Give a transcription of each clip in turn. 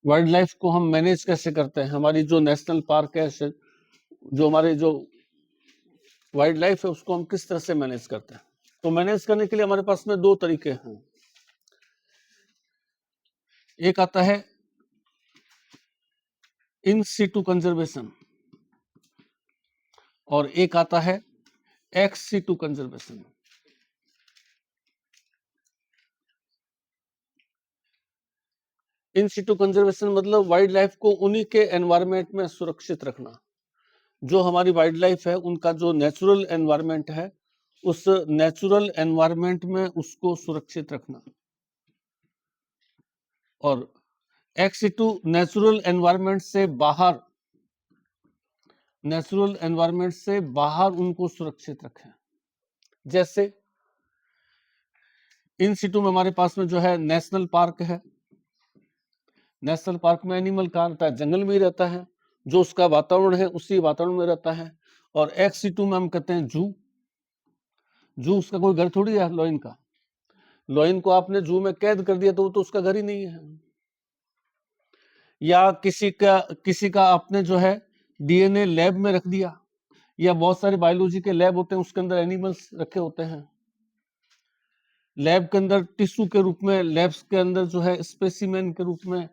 Wild life को हम manage कैसे करते हैं? हमारी जो नेशनल पार्क है, जो हमारे जो वाइल्ड लाइफ है, उसको हम किस तरह से मैनेज करते हैं? तो मैनेज करने के लिए हमारे पास में दो तरीके हैं। एक आता है इन सीटू कंजर्वेशन और एक आता है ex situ conservation. In situ conservation मतलब वाइल्ड लाइफ को उन्हीं के एनवायरनमेंट में सुरक्षित रखना। जो हमारी वाइल्ड लाइफ है उनका जो नेचुरल एनवायरनमेंट है, उस नेचुरल एनवायरनमेंट में उसको सुरक्षित रखना। और एक्स सीटू नेचुरल एनवायरनमेंट से बाहर उनको सुरक्षित रखें। जैसे इन सीटू में हमारे पास में जो है नेशनल पार्क है। नेशनल पार्क में एनिमल कहाँ रहता है? जंगल में ही रहता है। जो उसका वातावरण है उसी वातावरण में रहता है। और एक्स सीटू में हम कहते हैं जू उसका कोई घर थोड़ी है। लॉयन को आपने जू में कैद कर दिया तो वो तो उसका घर ही नहीं है। या किसी का आपने जो है डीएनए लैब में रख दिया, या बहुत सारे बायोलॉजी के लैब होते हैं, उसके अंदर एनिमल्स रखे होते हैं। लैब के अंदर टिश्यू के रूप में, लैब्स के अंदर जो है स्पेसिमेन के रूप में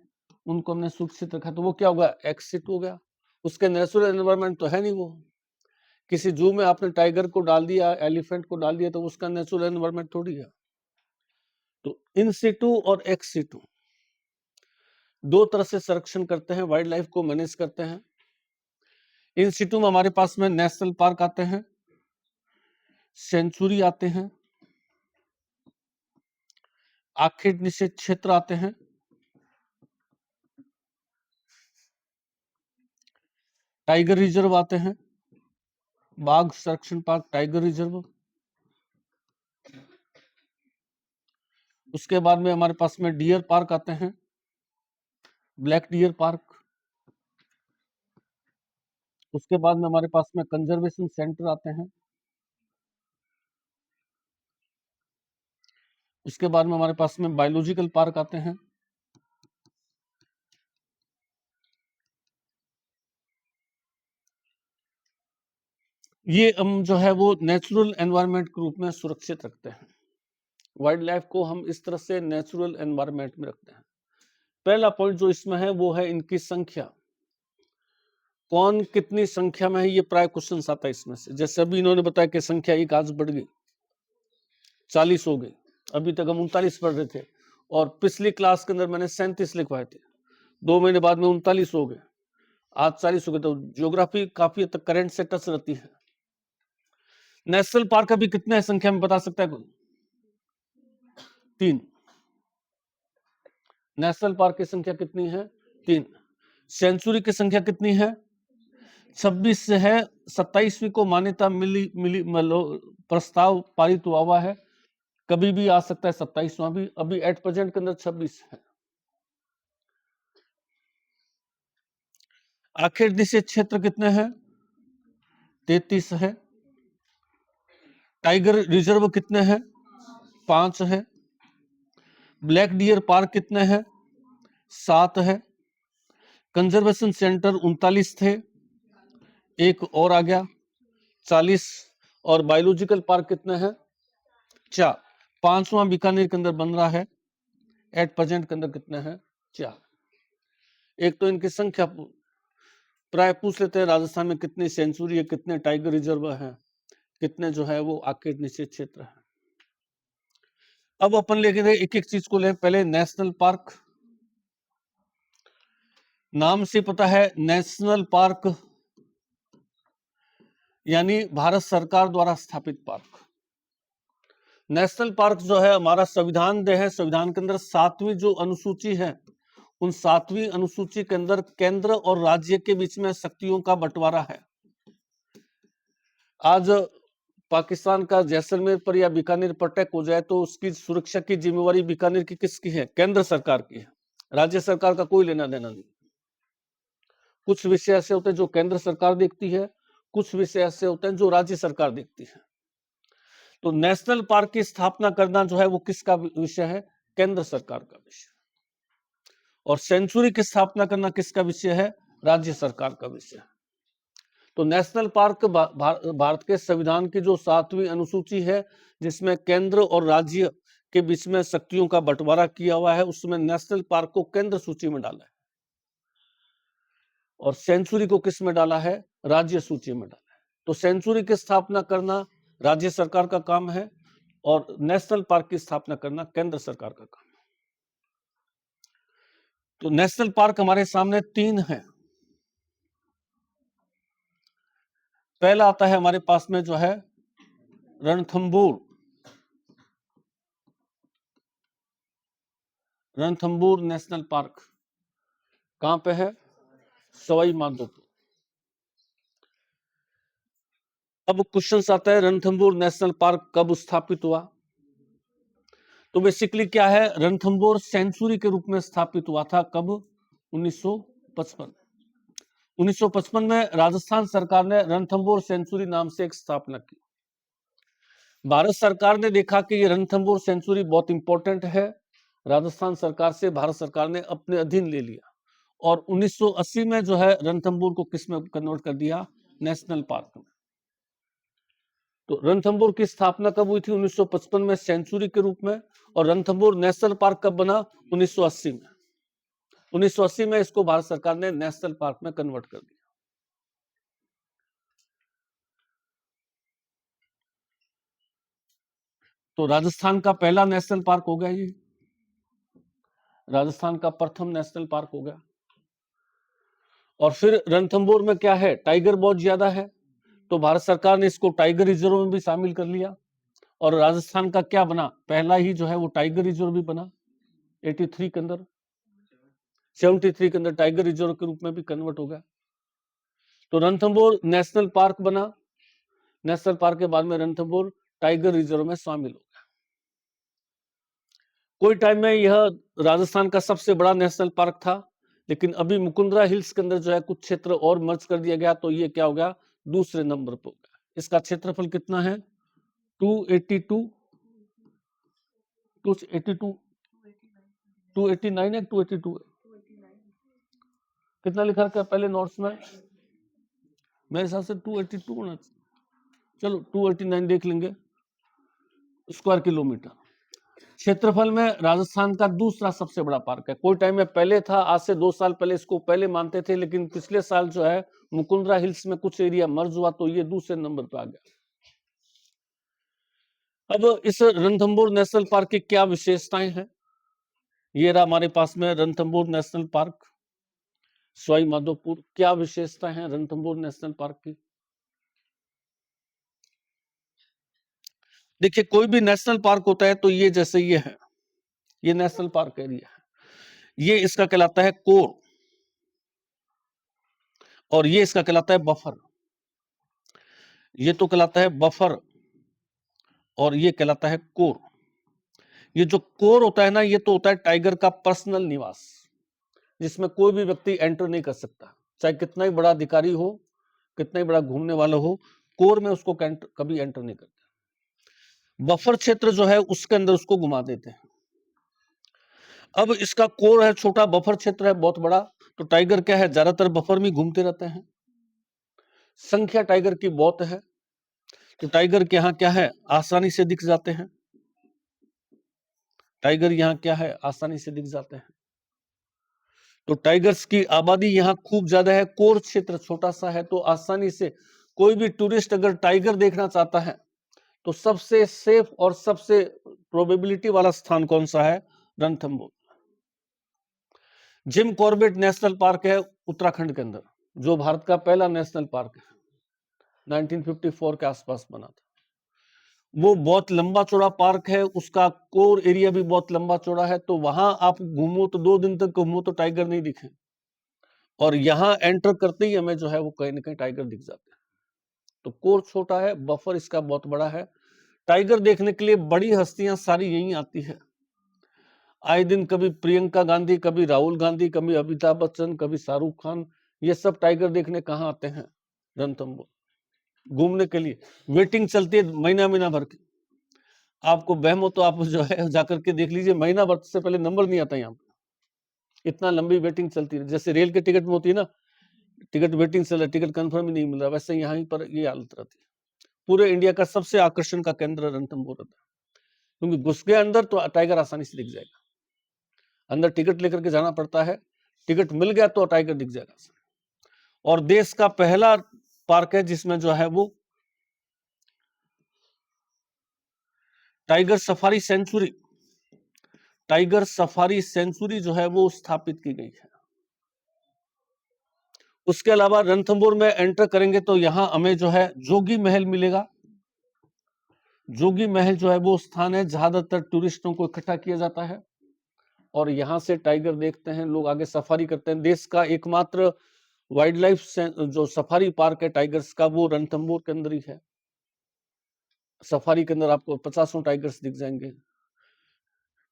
उनको हमने सुरक्षित रखा, तो वो क्या होगा? एक्सिट हो गया। उसके नेचुरल एनवायरनमेंट तो है नहीं वो। किसी जू में आपने टाइगर को डाल दिया, एलिफेंट को डाल दिया, तो उसका नेचुरल एनवायरनमेंट थोड़ी है। तो इन सीटू और एक्स सीटू दो तरह से संरक्षण करते हैं, वाइल्ड लाइफ को मैनेज करते हैं। इन सीटू में हमारे पास में नेशनल पार्क आते हैं, सेंचुरी आते हैं, आखेट निषेध क्षेत्र आते हैं, टाइगर रिजर्व आते हैं, बाघ संरक्षण पार्क, टाइगर रिजर्व। उसके बाद में हमारे पास में डियर पार्क आते हैं, ब्लैक डियर पार्क। उसके बाद में हमारे पास में कंजर्वेशन सेंटर आते हैं। उसके बाद में हमारे पास में बायोलॉजिकल पार्क आते हैं। ये हम जो है वो नेचुरल एनवायरनमेंट के रूप में सुरक्षित रखते हैं। वाइल्ड लाइफ को हम इस तरह से नेचुरल एनवायरनमेंट में रखते हैं। पहला पॉइंट जो इसमें है वो है इनकी संख्या। कौन कितनी संख्या में है, ये प्राय क्वेश्चन आता है इसमें से। जैसे अभी इन्होंने बताया कि संख्या एक आज बढ़ गई, 40 हो गई। अभी तक हम 39 पढ़ रहे थे और पिछली क्लास के अंदर मैंने 37 लिखवाए थे। 2 महीने बाद में 39 हो गए, आज 40 हो गए। तो ज्योग्राफी काफी हद तक करंट से टच रहती है। नेशनल पार्क अभी कितने है संख्या में, बता सकता है कोई? 3। नेशनल पार्क की संख्या कितनी है? 3। सेंचुरी की संख्या कितनी है? 26 से है। 27वीं को मान्यता मिली प्रस्ताव पारित हुआ है। कभी भी आ सकता है 27वां भी। अभी एट प्रेजेंट के अंदर 26 है। आखिर निषेध क्षेत्र कितने हैं? 33 है। टाइगर रिजर्व कितने हैं? 5 है। ब्लैक डियर पार्क कितने हैं? 7 है। कंजर्वेशन सेंटर 39 थे, एक और आ गया 40। और बायोलॉजिकल पार्क कितने हैं? 4। 5वां बीकानेर के अंदर बन रहा है। एट प्रेजेंट के अंदर कितने हैं? 4। एक तो इनकी संख्या प्राय पूछ लेते हैं, राजस्थान में कितनी सेंचुरी है, कितने टाइगर रिजर्व है, कितने जो है वो आखेट निषेध क्षेत्र है। अब अपन लेके एक एक चीज को ले। पहले नेशनल पार्क, नाम से पता है नेशनल पार्क यानी भारत सरकार द्वारा स्थापित पार्क। नेशनल पार्क जो है हमारा संविधान दे है। संविधान के अंदर 7वीं जो अनुसूची है, उन 7वीं अनुसूची के अंदर केंद्र और राज्य के बीच में शक्तियों का बंटवारा है। आज पाकिस्तान का जैसलमेर पर या बीकानेर पर अटैक हो जाए तो उसकी सुरक्षा की जिम्मेवारी बीकानेर की किसकी है? केंद्र सरकार की है। राज्य सरकार का कोई लेना देना नहीं। कुछ विषय ऐसे होते हैं जो केंद्र सरकार देखती है, कुछ विषय ऐसे होते हैं जो राज्य सरकार देखती है। तो नेशनल पार्क की स्थापना करना जो है वो किसका विषय है? केंद्र सरकार का विषय। और सेंचुरी की स्थापना करना किसका विषय है? राज्य सरकार का विषय। तो नेशनल पार्क भारत के संविधान की जो 7वीं अनुसूची है, जिसमें केंद्र और राज्य के बीच में शक्तियों का बंटवारा किया हुआ है, उसमें नेशनल पार्क को केंद्र सूची में डाला है और सेंचुरी को किस में डाला है? राज्य सूची में डाला है। तो सेंचुरी की स्थापना करना राज्य सरकार का काम है और नेशनल पार्क की स्थापना करना केंद्र सरकार का काम है। तो नेशनल पार्क हमारे सामने 3 हैं। पहला आता है हमारे पास में जो है रणथंबोर। रणथंबोर नेशनल पार्क कहां पे है? सवाई माधोपुर। अब क्वेश्चन आता है रणथंबोर नेशनल पार्क कब स्थापित हुआ? तो बेसिकली क्या है, रणथंबोर सेंचुरी के रूप में स्थापित हुआ था। कब? 1955। 1955 में राजस्थान सरकार ने रणथंबोर सेंचुरी नाम से एक स्थापना की। भारत सरकार ने देखा कि ये रणथंबोर सेंचुरी बहुत इंपॉर्टेंट है, राजस्थान सरकार से भारत सरकार ने अपने अधीन ले लिया और 1980 में जो है रणथंबोर को किस में कन्वर्ट कर दिया? नेशनल पार्क में। तो रणथंबोर की स्थापना कब हुई थी? 1955 में सेंचुरी के रूप में। और रणथंबोर नेशनल पार्क कब बना? 1980 में। 1980 में इसको भारत सरकार ने नेशनल पार्क में कन्वर्ट कर दिया। तो राजस्थान का पहला नेशनल पार्क हो गया ये, राजस्थान का प्रथम नेशनल पार्क हो गया। और फिर रणथंबोर में क्या है? टाइगर बहुत ज्यादा है, तो भारत सरकार ने इसको टाइगर रिजर्व में भी शामिल कर लिया और राजस्थान का क्या बना? पहला ही जो है वो टाइगर रिजर्व भी बना 83 के अंदर, 73 के अंदर टाइगर रिजर्व के रूप में भी कन्वर्ट हो गया। तो रणथंबोर नेशनल पार्क बना। नेशनल पार्क के बाद में रणथंबोर टाइगर रिजर्व में शामिल हो गया। कोई टाइम में यह राजस्थान का सबसे बड़ा नेशनल पार्क था, लेकिन अभी मुकुंदरा हिल्स के अंदर जो है कुछ क्षेत्र और मर्ज कर दिया गया, तो ये क्या हो गया? दूसरे नंबर पर हो गया। इसका क्षेत्रफल कितना है? 282 282 289 है, 282 कितना लिखा रखा है पहले नोट्स में? मेरे हिसाब से 282 होना चाहिए। चलो 289 देख लेंगे स्क्वायर किलोमीटर। क्षेत्रफल में राजस्थान का दूसरा सबसे बड़ा पार्क है। कोई टाइम में पहले था, आज से 2 साल पहले इसको पहले मानते थे, लेकिन पिछले साल जो है मुकुंदरा हिल्स में कुछ एरिया मर्ज हुआ तो ये दूसरे नंबर पर आ गया। अब इस रणथंबोर नेशनल पार्क की क्या विशेषताएं हैं? ये रहा हमारे पास में रणथंबोर नेशनल पार्क सवाई माधोपुर। क्या विशेषताएं हैं रणथंबोर नेशनल पार्क की? देखिए, कोई भी नेशनल पार्क होता है तो ये जैसे ये है, ये नेशनल पार्क एरिया है, ये इसका कहलाता है कोर और ये इसका कहलाता है बफर। ये तो कहलाता है बफर और ये कहलाता है कोर। ये जो कोर होता है ना, ये तो होता है टाइगर का पर्सनल निवास, जिसमें कोई भी व्यक्ति एंटर नहीं कर सकता, चाहे कितना ही बड़ा अधिकारी हो, कितना ही बड़ा घूमने वाला हो, कोर में उसको कभी एंटर नहीं करता। बफर क्षेत्र जो है उसके अंदर उसको घुमा देते हैं। अब इसका कोर है छोटा, बफर क्षेत्र है बहुत बड़ा, तो टाइगर क्या है? ज्यादातर बफर में घूमते रहते हैं। संख्या टाइगर की बहुत है, तो टाइगर के यहाँ क्या है? आसानी से दिख जाते हैं। टाइगर यहाँ क्या है? आसानी से दिख जाते हैं। तो टाइगर्स की आबादी यहाँ खूब ज्यादा है, कोर क्षेत्र छोटा सा है, तो आसानी से कोई भी टूरिस्ट अगर टाइगर देखना चाहता है तो सबसे सेफ और सबसे प्रोबेबिलिटी वाला स्थान कौन सा है? Ranthambore. Jim Corbett national park है उत्तराखंड के अंदर, जो भारत का पहला नेशनल पार्क है, 1954 के आसपास बना था। वो बहुत लंबा चौड़ा पार्क है, उसका कोर एरिया भी बहुत लंबा चौड़ा है, तो वहां आप घूमो तो 2 दिन तक घूमो तो टाइगर नहीं दिखे, और यहाँ एंटर करते ही हमें जो है वो कहीं ना कहीं टाइगर दिख जाते हैं। तो कोर छोटा है, बफर इसका बहुत बड़ा है। टाइगर देखने के लिए बड़ी हस्तियां सारी यहीं आती है, आए दिन कभी प्रियंका गांधी, कभी राहुल गांधी, कभी अमिताभ बच्चन, कभी शाहरुख खान, ये सब टाइगर देखने कहाँ आते हैं? रणथंबोर। घूमने के लिए वेटिंग चलती है महीना महीना भर की। आपको बहम हो तो आप जो है जाकर के देख लीजिए, महीना भर से पहले नंबर नहीं आता यहाँ पे, इतना लंबी वेटिंग चलती है। जैसे रेल के टिकट में होती है ना, टिकट वेटिंग चल रहा है, टिकट कंफर्म ही नहीं मिल रहा, वैसे यहाँ पर ये हालत रहती है। पूरे इंडिया का सबसे आकर्षण का केंद्र रणथंभौर रहता है, क्योंकि घुस गए अंदर तो टाइगर आसानी से दिख जाएगा। अंदर टिकट लेकर के जाना पड़ता है, टिकट मिल गया तो टाइगर दिख जाएगा। और देश का पहला पार्क है जिसमें जो है वो tiger safari sanctuary, tiger safari sanctuary जो है वो स्थापित की गई है। उसके अलावा रणथंभौर में एंटर करेंगे तो यहां हमें जो है जोगी महल मिलेगा। जोगी महल जो है वो स्थान है ज्यादातर टूरिस्टों को इकट्ठा किया जाता है और यहां से टाइगर देखते हैं लोग, आगे सफारी करते हैं। देश का एकमात्र वाइल्ड लाइफ जो सफारी पार्क है टाइगर्स का, वो रणथंभौर के अंदर ही है। सफारी के अंदर आपको 50 टाइगर्स दिख जाएंगे।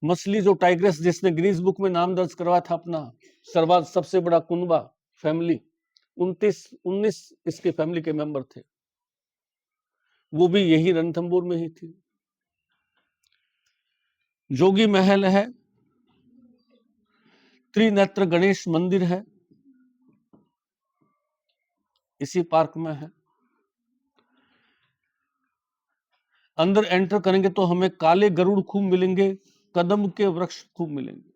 मछली जो टाइगर्स जिसने गिनीज बुक में नाम दर्ज करवाया था अपना, सबसे बड़ा कुनबा फैमिली, 19 इसके फैमिली के मेंबर थे, वो भी यही रणथंभौर में ही थी। जोगी महल है, त्रिनेत्र गणेश मंदिर है, इसी पार्क में है। अंदर एंटर करेंगे तो हमें काले गरुड़ खूब मिलेंगे, कदम के वृक्ष खूब मिलेंगे।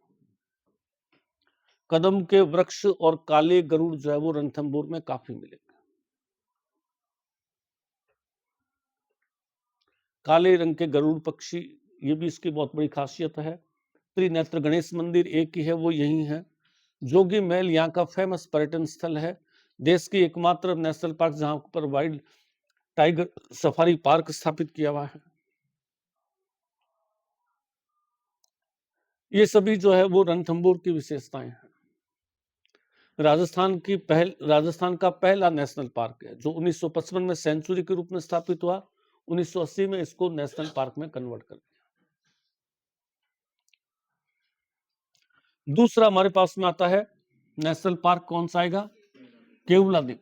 कदम के वृक्ष और काले गरुड़ जो है वो रणथंभौर में काफी मिलेंगे। काले रंग के गरुड़ पक्षी, ये भी इसकी बहुत बड़ी खासियत है। त्रिनेत्र गणेश मंदिर एक ही है, वो यही है। जोगी महल यहाँ का फेमस पर्यटन स्थल है, देश की एकमात्र नेशनल पार्क जहां पर वाइल्ड टाइगर सफारी पार्क स्थापित किया हुआ है। ये सभी जो है वो रणथंभौर की विशेषताएं हैं। राजस्थान का पहला नेशनल पार्क है जो 1955 में सेंचुरी के रूप में स्थापित हुआ, 1980 में इसको नेशनल पार्क में कन्वर्ट कर दिया। दूसरा हमारे पास में आता है नेशनल पार्क, कौन सा आएगा? केवलादेव।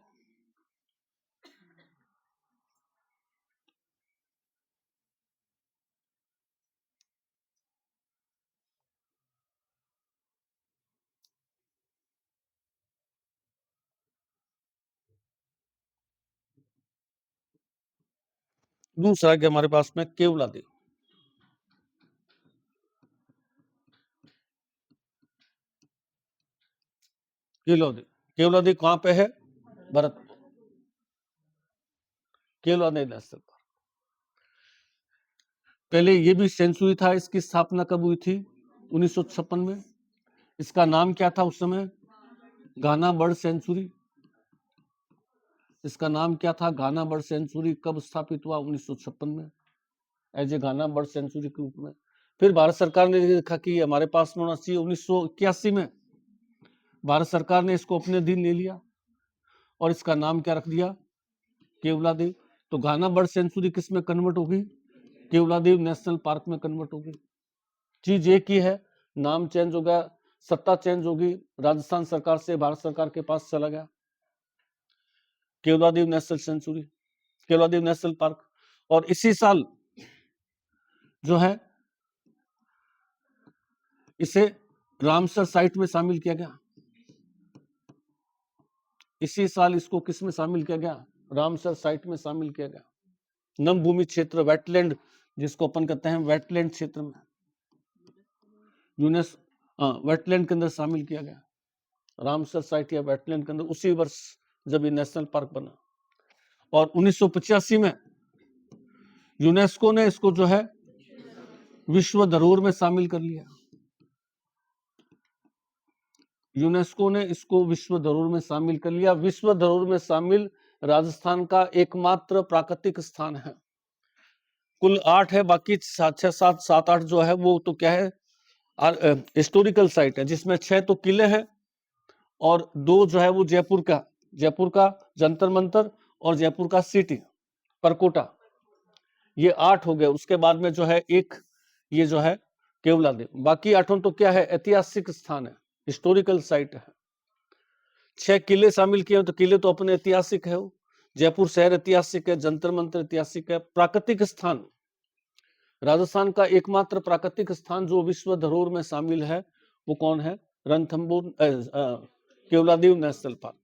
दूसरा है हमारे पास में केवलादेव। केवलादेव कहां पे है? भरतपुर। केवलादेव नेशनल पार्क, पहले ये भी सेंचुरी था। इसकी स्थापना कब हुई थी? 1956 में। इसका नाम क्या था उस समय? Ghana bird sanctuary. इसका नाम क्या था? Ghana bird sanctuary. कब स्थापित हुआ? 1956 में, as a Ghana bird sanctuary के रूप में। फिर भारत सरकार ने देखा कि हमारे पास में होना चाहिए, 1981 में भारत सरकार ने इसको अपने अधीन ले लिया और इसका नाम क्या रख दिया? केवलादेव। तो घाना बर्ड सेंचुरी किस में कन्वर्ट होगी? केवलादेव नेशनल पार्क में कन्वर्ट होगी। चीज एक ही है, नाम चेंज हो गया, सत्ता चेंज होगी, राजस्थान सरकार से भारत सरकार के पास चला गया। Keoladeo national century, Keoladeo national park. और इसी साल जो है इसे रामसर साइट में शामिल किया गया। इसी साल इसको किस में शामिल किया गया? रामसर साइट में शामिल किया गया। नम भूमि क्षेत्र, वेटलैंड जिसको अपन कहते हैं, वेटलैंड क्षेत्र में वेटलैंड के अंदर शामिल किया गया। रामसर साइट या वेटलैंड के अंदर उसी वर्ष जब ये नेशनल पार्क बना। और 1985 में यूनेस्को ने इसको जो है विश्व धरोहर में शामिल कर लिया। यूनेस्को ने इसको विश्व धरोहर में शामिल कर लिया। विश्व धरोहर में शामिल राजस्थान का एकमात्र प्राकृतिक स्थान है। कुल 8 है, बाकी 7-8 जो है वो तो क्या है, हिस्टोरिकल साइट है, जिसमें 6 तो किले हैं और 2 जो है वो जयपुर का जंतर मंतर और जयपुर का सिटी परकोटा, ये 8 हो गए। उसके बाद में जो है एक ये जो है केवलादेव। बाकी 8 तो क्या है, ऐतिहासिक स्थान है, हिस्टोरिकल साइट है। 6 किले शामिल किए तो किले तो अपने ऐतिहासिक है, जयपुर शहर ऐतिहासिक है, जंतर मंतर ऐतिहासिक है। प्राकृतिक स्थान, राजस्थान का एकमात्र प्राकृतिक स्थान जो विश्व धरोहर में शामिल है वो कौन है? Ranthambore Keoladeo national park.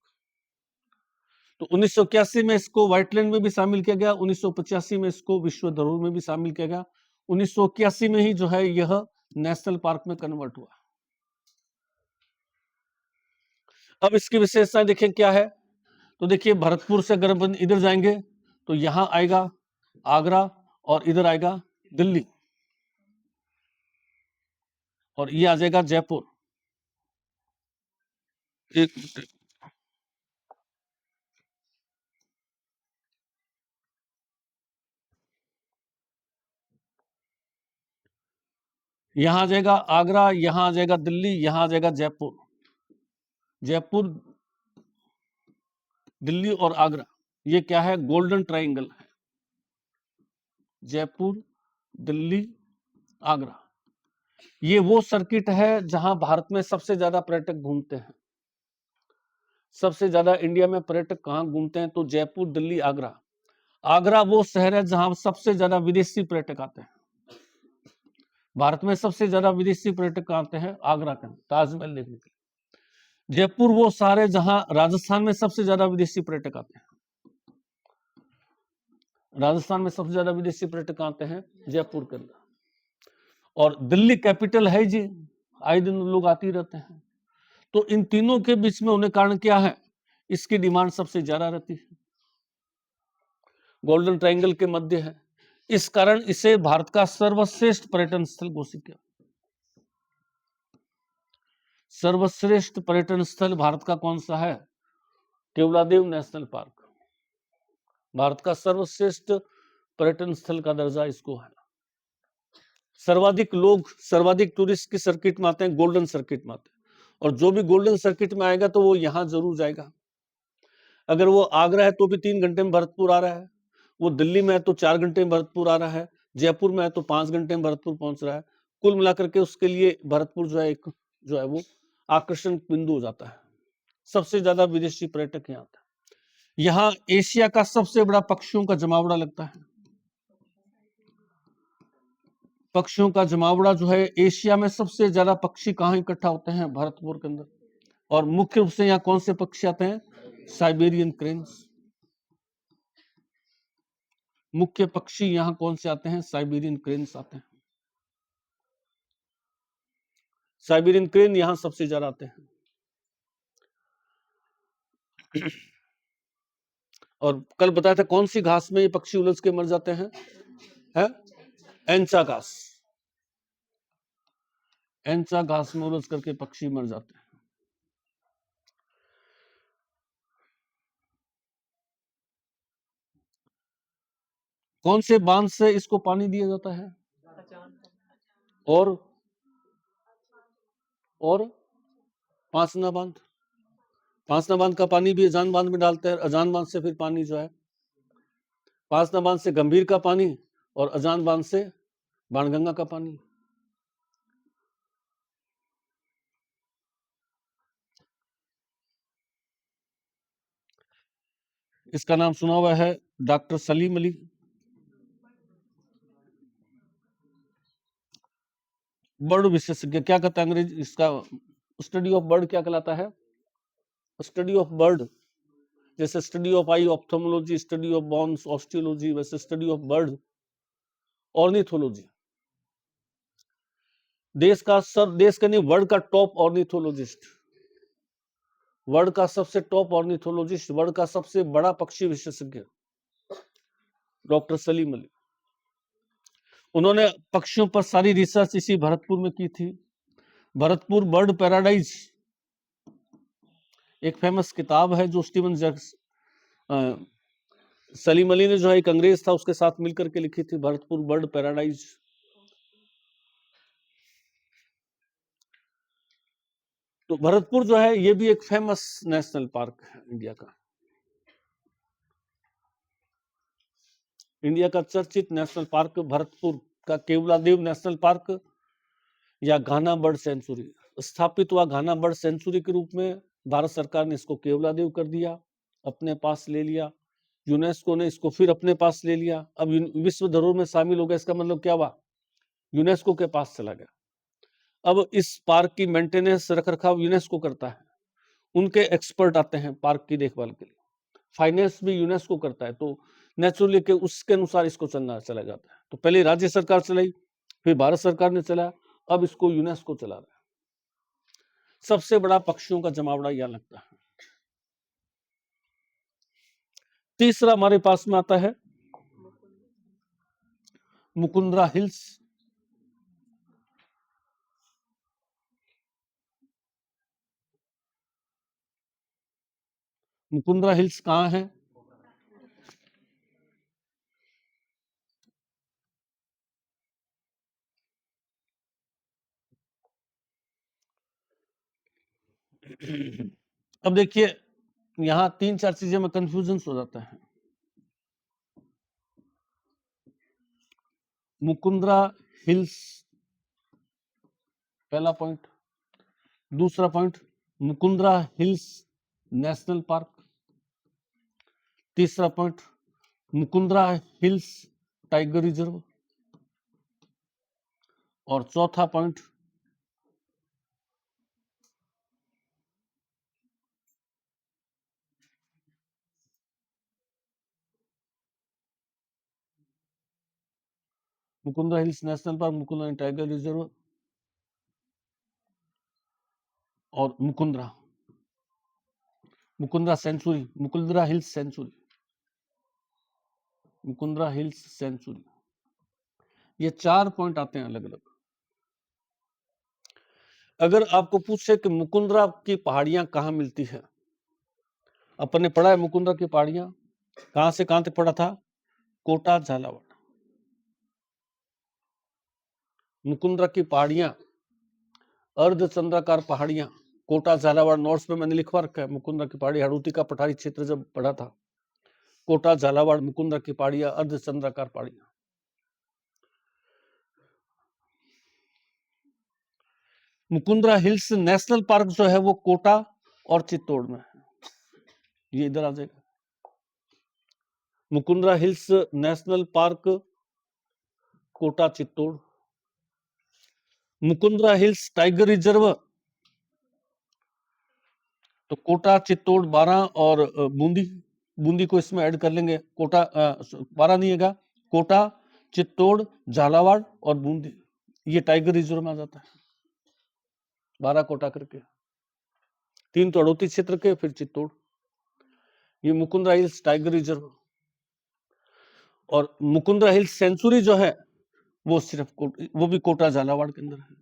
तो 1981 में इसको व्हाइटलैंड में भी शामिल किया गया, 1985 में इसको विश्व धरोहर में भी शामिल किया गया, 1981 में ही जो है यह नेशनल पार्क में कन्वर्ट हुआ। अब इसकी विशेषताएं देखें क्या है। तो देखिए भरतपुर से अगर अपन इधर जाएंगे तो यहां आएगा आगरा और इधर आएगा दिल्ली और ये आ जाएगा जयपुर। एक यहां आ जाएगा आगरा, यहां आ जाएगा दिल्ली, यहां आ जाएगा जयपुर। जयपुर, दिल्ली और आगरा, ये क्या है? गोल्डन ट्रायंगल है। जयपुर, दिल्ली, आगरा, ये वो सर्किट है जहां भारत में सबसे ज्यादा पर्यटक घूमते हैं। सबसे ज्यादा इंडिया में पर्यटक कहां घूमते हैं? तो जयपुर, दिल्ली, आगरा। आगरा वो शहर है जहां सबसे ज्यादा विदेशी पर्यटक आते हैं। भारत में सबसे ज्यादा विदेशी पर्यटक आते हैं आगरा के ताजमहल देखने के लिए। जयपुर वो शहर है जहां राजस्थान में सबसे ज्यादा विदेशी पर्यटक आते हैं। राजस्थान में सबसे ज्यादा विदेशी पर्यटक आते हैं जयपुर के अंदर। और दिल्ली कैपिटल है जी, आए दिन लोग आते ही रहते हैं। तो इन तीनों के बीच में होने कारण क्या है? इसकी डिमांड सबसे ज्यादा रहती है, गोल्डन ट्रायंगल के मध्य है। इस कारण इसे भारत का सर्वश्रेष्ठ पर्यटन स्थल घोषित किया। सर्वश्रेष्ठ पर्यटन स्थल भारत का कौन सा है? Keoladeo national park. भारत का सर्वश्रेष्ठ पर्यटन स्थल का दर्जा इसको है। सर्वाधिक लोग, सर्वाधिक टूरिस्ट की सर्किट में आते हैं, गोल्डन सर्किट में आते हैं। और जो भी गोल्डन सर्किट में आएगा तो वो यहां जरूर जाएगा। अगर वो आगरा है तो भी 3 घंटे में भरतपुर आ रहा है, वो दिल्ली में है तो 4 घंटे में भरतपुर आ रहा है, जयपुर में है तो 5 घंटे में भरतपुर पहुंच रहा है। कुल मिलाकर के उसके लिए भरतपुर जो है एक जो है वो आकर्षण बिंदु हो जाता है। सबसे ज्यादा विदेशी पर्यटक यहाँ आता है। यहाँ एशिया का सबसे बड़ा पक्षियों का जमावड़ा लगता है। पक्षियों का जमावड़ा जो है, एशिया में सबसे ज्यादा पक्षी कहाँ इकट्ठा होते हैं? भरतपुर के अंदर। और मुख्य रूप से यहाँ कौन से पक्षी आते हैं? Siberian cranes. मुख्य पक्षी यहाँ कौन से आते हैं? साइबेरियन क्रेन्स आते हैं। साइबेरियन क्रेन यहाँ सबसे ज्यादा आते हैं। और कल बताया था कौन सी घास में ये पक्षी उलझ के मर जाते हैं? है एंचा घास। एंचा घास में उलझ करके पक्षी मर जाते हैं। कौन से बांध से इसको पानी दिया जाता है? और पांचना बांध। पांचना बांध का पानी भी अजान बांध में डालते हैं। अजान बांध से फिर पानी जो है, पांचना बांध से गंभीर का पानी और अजान बांध से बाणगंगा का पानी। इसका नाम सुना हुआ है डॉक्टर सलीम अली। बर्ड विशेषज्ञ क्या कहता है अंग्रेज इसका? स्टडी ऑफ बर्ड क्या कहलाता है? Study of bird. जैसे study of eye ophthalmology, study of bones osteology, वैसे स्टडी ऑफ बर्ड ऑर्निथोलॉजी। देश का नहीं, वर्ल्ड का टॉप ऑर्निथोलॉजिस्ट, वर्ल्ड का सबसे टॉप ऑर्निथोलॉजिस्ट, वर्ल्ड का सबसे बड़ा पक्षी विशेषज्ञ डॉक्टर सलीम अली। उन्होंने पक्षियों पर सारी रिसर्च इसी भरतपुर में की थी। भरतपुर बर्ड पैराडाइज एक फेमस किताब है जो स्टीवन सलीम अली ने जो है एक अंग्रेज था उसके साथ मिलकर के लिखी थी, भरतपुर बर्ड पैराडाइज। तो भरतपुर जो है ये भी एक फेमस नेशनल पार्क है इंडिया का। इंडिया का चर्चित नेशनल पार्क भरतपुर का केवलादेव नेशनल पार्क या घाना बर्ड सेंचुरी स्थापित हुआ। घाना बर्ड सेंचुरी के रूप में भारत सरकार ने इसको केवलादेव कर दिया, अपने पास ले लिया। यूनेस्को ने इसको फिर अपने पास ले लिया, अब विश्व धरोहर में शामिल हो गया। इसका मतलब क्या हुआ, यूनेस्को के पास चला गया। अब इस पार्क की मेंटेनेंस, रख रखाव यूनेस्को करता है, उनके एक्सपर्ट आते हैं पार्क की देखभाल के लिए, फाइनेंस भी यूनेस्को करता है, तो नेचुरली के उसके अनुसार इसको चला जाता है। तो पहले राज्य सरकार चलाई, फिर भारत सरकार ने चलाया, अब इसको यूनेस्को चला रहा है। सबसे बड़ा पक्षियों का जमावड़ा यह लगता है। तीसरा हमारे पास में आता है मुकुंदरा हिल्स। मुकुंदरा हिल्स कहाँ है, अब देखिए यहां 3-4 चीजें में कंफ्यूजन हो जाता है। मुकुंदरा हिल्स पहला पॉइंट, दूसरा point Mukundra hills national park, तीसरा point Mukundra hills tiger reserve, और चौथा point Mukundra hills national park, Mukundra tiger reserve और Mukundra sanctuary, Mukundra hills sanctuary, Mukundra hills sanctuary, ये 4 पॉइंट आते हैं अलग अलग। अगर आपको पूछे कि मुकुंदरा की पहाड़ियां कहाँ मिलती है, अपन ने पढ़ा है मुकुंदरा की पहाड़ियां कहां से कहां तक पढ़ा था, कोटा झालावाड़। मुकुंदरा की पहाड़ियां अर्धचंद्राकार पहाड़ियां कोटा झालावाड़, नोट्स में मैंने लिखवा रखा है। मुकुंदरा की पहाड़ी हड़ूती का पठारी क्षेत्र जब पढ़ा था, कोटा झालावाड़ मुकुंदरा की पहाड़ियां अर्धचंद्राकार पहाड़ियां। मुकुंदरा हिल्स नेशनल पार्क जो है वो कोटा और चित्तौड़ में है, ये इधर आ जाएगा। Mukundra hills national park Kota Chittor. Mukundra hills tiger reserve तो कोटा चित्तौड़ 12 और बूंदी को इसमें ऐड कर लेंगे। कोटा 12 नहीं है, कोटा चित्तौड़ झालावाड़ और बूंदी, ये टाइगर रिजर्व में आ जाता है। 12 कोटा करके, 3 तो हड़ौती क्षेत्र के, फिर चित्तौड़। ये मुकुंदरा हिल्स टाइगर रिजर्व। और मुकुंदरा हिल्स सेंचुरी जो है वो सिर्फ वो भी कोटा झालावाड़ के अंदर है।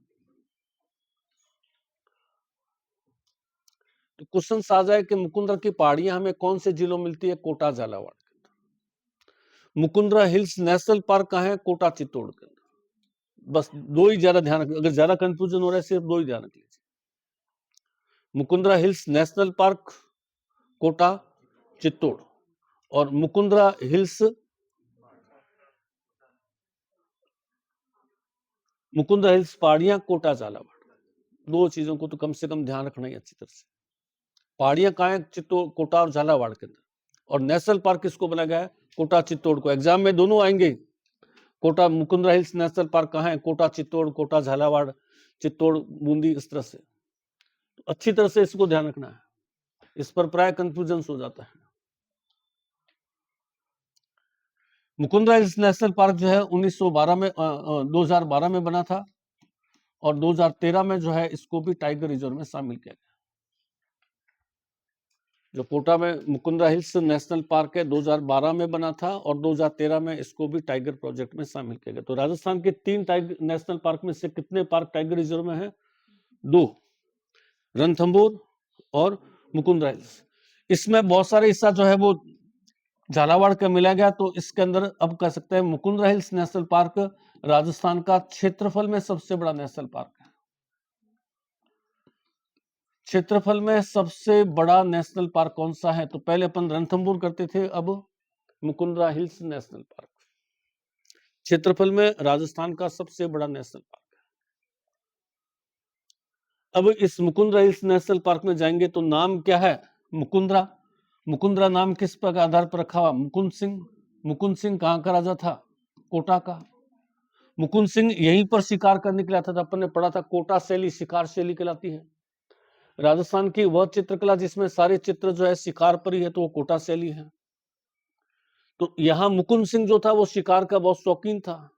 तो क्वेश्चन आ जाए कि मुकुंदरा की पहाड़ियां हमें कौन से जिलों में मिलती है, कोटा झालावाड़ के अंदर। मुकुंदरा हिल्स नेशनल पार्क कहाँ है, कोटा चित्तौड़ के अंदर। बस 2 ही ज्यादा ध्यान रखिए, अगर ज्यादा कंफ्यूजन हो रहा है सिर्फ 2 ही ध्यान रख लीजिए। Mukundra hills national park Kota Chittor और मुकुंदरा हिल्स पहाड़ियां कोटा झालावाड़। 2 चीजों को तो कम से कम ध्यान रखना ही अच्छी तरह से। पहाड़ियां कहाँ है, चित्तौड़, कोटा और झालावाड़ के अंदर। और नेशनल पार्क किसको बनाया गया है, कोटा चित्तौड़ को। एग्जाम में दोनों आएंगे। Kota Mukundra hills national park कहाँ है, कोटा चित्तौड़, कोटा झालावाड़, चित्तौड़ बूंदी, इस तरह से। तो अच्छी तरह से इसको ध्यान रखना है, इस पर प्राय कंफ्यूजन हो जाता है। मुकुंदरा हिल्स नेशनल पार्क जो है 1912 में 2012 में बना था और 2013 में जो है इसको भी टाइगर रिजर्व में शामिल किया गया। जो कोटा में मुकुंदरा हिल्स नेशनल पार्क है 2012 में बना था और 2013 में इसको भी टाइगर प्रोजेक्ट में शामिल किया गया। तो राजस्थान के 3 टाइगर नेशनल पार्क में से कितने पार्क टाइगर रिजर्व में है, 2, रणथंभौर और मुकुंदरा हिल्स। इसमें बहुत सारे हिस्सा जो है वो झालावाड़ का मिला गया, तो इसके अंदर अब कह सकते हैं Mukundra hills national park Rajasthan का क्षेत्रफल में सबसे बड़ा नेशनल पार्क है। क्षेत्रफल में सबसे बड़ा नेशनल पार्क कौन सा है, तो पहले अपन रणथंभौर करते थे, अब मुकुंदरा हिल्स नेशनल पार्क। क्षेत्रफल में राजस्थान का सबसे बड़ा नेशनल पार्क है। अब इस मुकुंदरा हिल्स नेशनल पार्क में जाएंगे तो नाम क्या है, मुकुंदरा, मुकुंदरा नाम किस पर आधार पर रखा हुआ? मुकुंद सिंह। मुकुंद सिंह कहाँ का राजा था? कोटा का। मुकुंद सिंह यहीं पर शिकार करने के लिए आता था। अपन ने पढ़ा था कोटा शैली शिकार शैली कहलाती है। राजस्थान की वह चित्रकला जिसमें सारे चित्र जो है शिकार पर ही है, तो वो कोटा शैली है। तो यहाँ मुकुंद सिंह जो था वो शिकार का बहुत शौकीन था।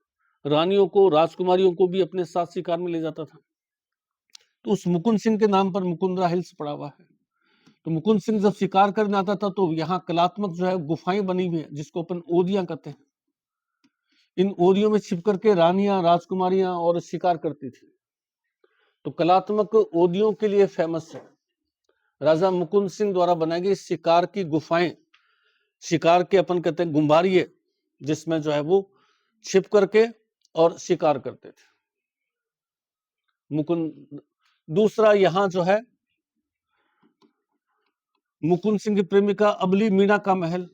रानियों को, राजकुमारियों को भी अपने साथ शिकार में ले जाता था। तो उस मुकुंद सिंह के नाम पर मुकुंदरा हिल्स पड़ा हुआ है। तो मुकुंद सिंह जब शिकार करने आता था तो यहाँ कलात्मक जो है गुफाएं बनी हुई है, जिसको अपन ओदियां कहते हैं। इन ओदियों में छिप करके रानियां, राजकुमारियां और शिकार करती थी। तो कलात्मक ओदियों के लिए फेमस है। राजा मुकुंद सिंह द्वारा बनाई गई शिकार की गुफाएं, शिकार के अपन कहते हैं गुम्बारिये, जिसमें जो है वो छिप करके और शिकार करते थे मुकुंद। दूसरा यहाँ जो है मुकुंद सिंह की प्रेमिका अबली मीणा का महल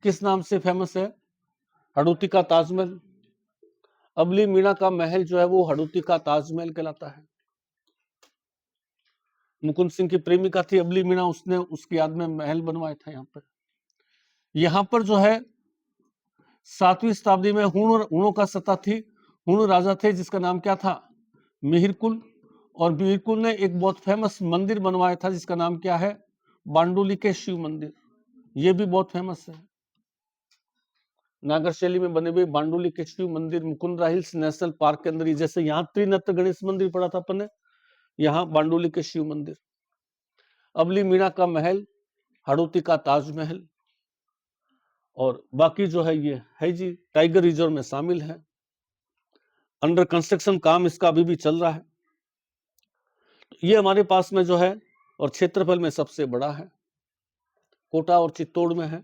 किस नाम से फेमस है? हड़ूती का ताजमहल। अबली मीणा का महल जो है वो हड़ूती का ताजमहल कहलाता है। मुकुंद सिंह की प्रेमिका थी अबली मीणा, उसने उसकी याद में महल बनवाया था। यहाँ पर जो है 7वीं शताब्दी में हुणों का सत्ता थी। हुण राजा थे जिसका नाम क्या था? मिहिरकुल। और मिहिरकुल ने एक बहुत फेमस मंदिर बनवाया था जिसका नाम क्या है? बांडुली के शिव मंदिर। ये भी बहुत फेमस है। नागर शैली में बने हुए बांडुली के शिव मंदिर मुकुंदरा हिल्स नेशनल पार्क के अंदर ही, जैसे यहाँ त्रिनेत्र गणेश मंदिर पड़ा था अपन ने, यहाँ बांडुली के शिव मंदिर। अबली मीणा का महल, हड़ूती का ताजमहल, और बाकी जो है ये है जी टाइगर रिजर्व में शामिल है। अंडर कंस्ट्रक्शन काम इसका अभी भी चल रहा है। ये हमारे पास में जो है और क्षेत्रफल में सबसे बड़ा है, कोटा और चित्तौड़ में है।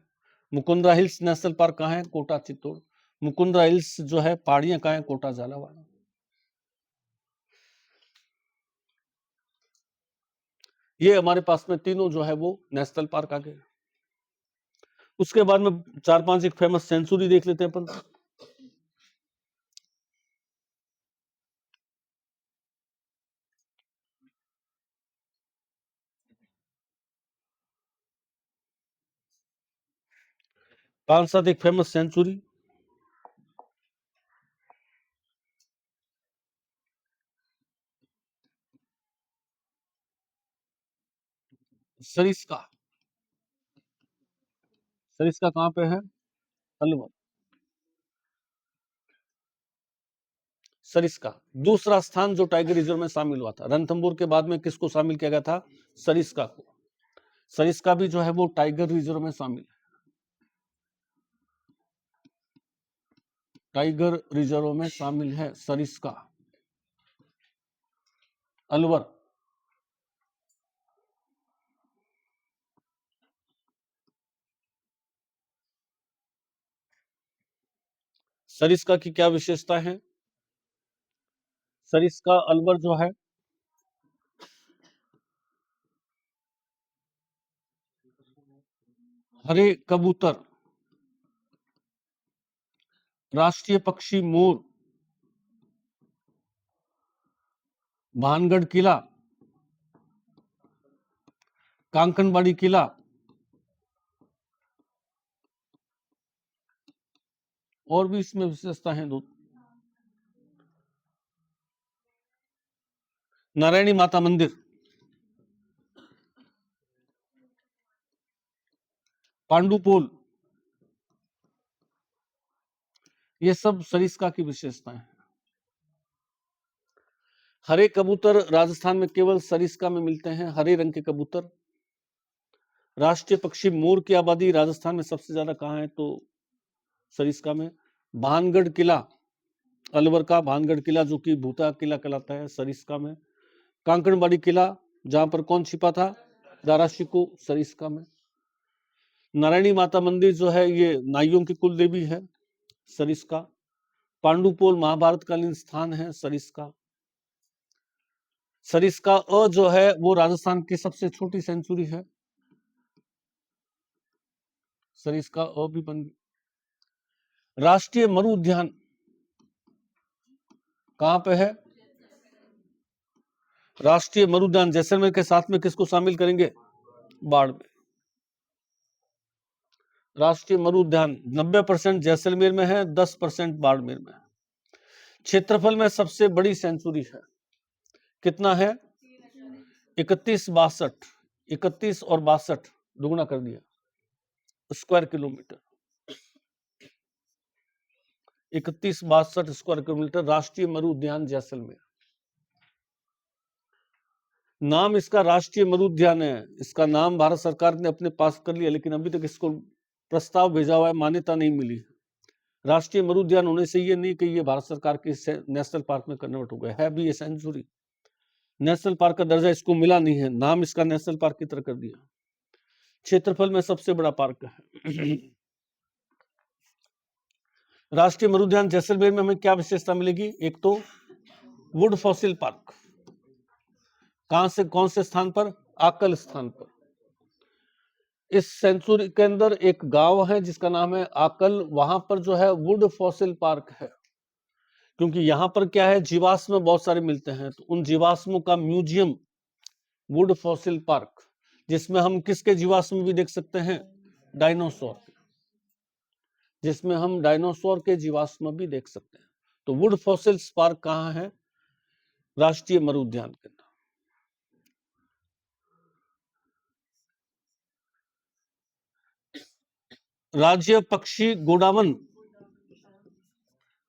मुकुंदरा हिल्स नेशनल पार्क कहाँ है? कोटा चित्तौड़। मुकुंदरा हिल्स जो है पहाड़ियां कहाँ है? कोटा झालावाड़। ये हमारे पास में तीनों जो है वो नेशनल पार्क आ गए। उसके बाद में 4-5 एक फेमस सेंचुरी देख लेते हैं अपन। पांच सात एक फेमस सेंचुरी। सरिस्का। सरिस्का कहाँ पे है? अलवर। सरिस्का दूसरा स्थान जो टाइगर रिजर्व में शामिल हुआ था। रणथंभौर के बाद में किसको शामिल किया गया था? सरिस्का को। सरिस्का भी जो है वो टाइगर रिजर्व में शामिल है। टाइगर रिजर्व में शामिल है सरिस्का। अलवर। सरिस्का की क्या विशेषता है? सरिस्का अलवर जो है हरे कबूतर, राष्ट्रीय पक्षी मोर, भानगढ़ किला, कांकनबाड़ी किला, और भी इसमें विशेषता है दो। नारायणी माता मंदिर, पांडुपोल, ये सब सरिस्का की विशेषताएं हैं। हरे कबूतर राजस्थान में केवल सरिस्का में मिलते हैं, हरे रंग के कबूतर। राष्ट्रीय पक्षी मोर की आबादी राजस्थान में सबसे ज्यादा कहाँ है? तो सरिस्का में। भानगढ़ किला, अलवर का भानगढ़ किला जो कि भूता किला कहलाता है, सरिस्का में। कांकड़बाड़ी किला जहां पर कौन छिपा था? दारा शिकोह, सरिस्का में। नारायणी माता मंदिर जो है ये नाइयों की कुल देवी है, सरिस्का। पांडुपोल महाभारत कालीन स्थान है, सरिस्का। सरिस्का अ जो है वो राजस्थान की सबसे छोटी सेंचुरी है, सरिस्का अ भी बन। राष्ट्रीय मरु उद्यान कहां पे है? राष्ट्रीय मरु उद्यान जैसलमेर के साथ में किसको शामिल करेंगे? बाड़मेर। राष्ट्रीय मरु उद्यान 90% जैसलमेर में है, 10% बाड़मेर में है। क्षेत्रफल में सबसे बड़ी सेंचुरी है, कितना है? 31 और 62 दुगुना कर दिया, स्क्वायर किलोमीटर। 31-62 स्क्वायर किलोमीटर राष्ट्रीय मरु उद्यान जैसलमेर। नाम इसका राष्ट्रीय मरु उद्यान है। इसका नाम भारत सरकार ने अपने पास कर लिया, लेकिन अभी तक इसको प्रस्ताव भेजा हुआ है, मान्यता नहीं मिली। राष्ट्रीय मरु उद्यान होने से ये नहीं कि ये भारत सरकार के नेशनल पार्क में कन्वर्ट हो गया है, भी ये सेंचुरी। नेशनल पार्क का दर्जा इसको मिला नहीं है, नाम इसका नेशनल पार्क की तरह कर दिया। क्षेत्रफल में सबसे बड़ा पार्क है। राष्ट्रीय मरु उद्यान जैसलमेर में हमें क्या विशेषता मिलेगी? एक तो वुड फॉसिल पार्क, कहां से, कौन से स्थान पर? आकल स्थान पर। इस सेंचुरी के अंदर एक गांव है जिसका नाम है आकल, वहां पर जो है वुड फॉसिल पार्क है, क्योंकि यहां पर क्या है, जीवाश्म बहुत सारे मिलते हैं, तो उन जीवाश्मों का म्यूजियम वुड फॉसिल पार्क, जिसमें हम किसके जीवाश्म भी देख सकते हैं? डायनासोर के, जिसमें हम डायनासोर के जीवाश्म भी देख सकते हैं। तो वुड फॉसिल्स पार्क कहां है? राष्ट्रीय मरु उद्यान के अंदर। राज्य पक्षी गोडावन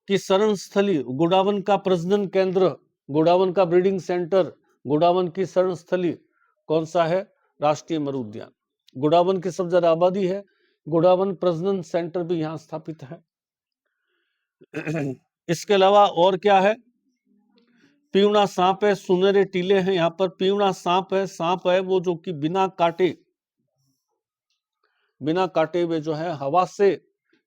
की शरण स्थली, गोडावन का प्रजनन केंद्र, गोडावन का ब्रीडिंग सेंटर, गोडावन की शरण स्थली कौन सा है? राष्ट्रीय मरु उद्यान। गोडावन की सबसे ज्यादा आबादी है, गोडावन प्रजनन सेंटर भी यहां स्थापित है। इसके अलावा और क्या है? पीवड़ा सांप है, सुनहरे टीले हैं यहाँ पर। पीवड़ा सांप है, सांप है वो जो कि बिना काटे हुए जो है हवा से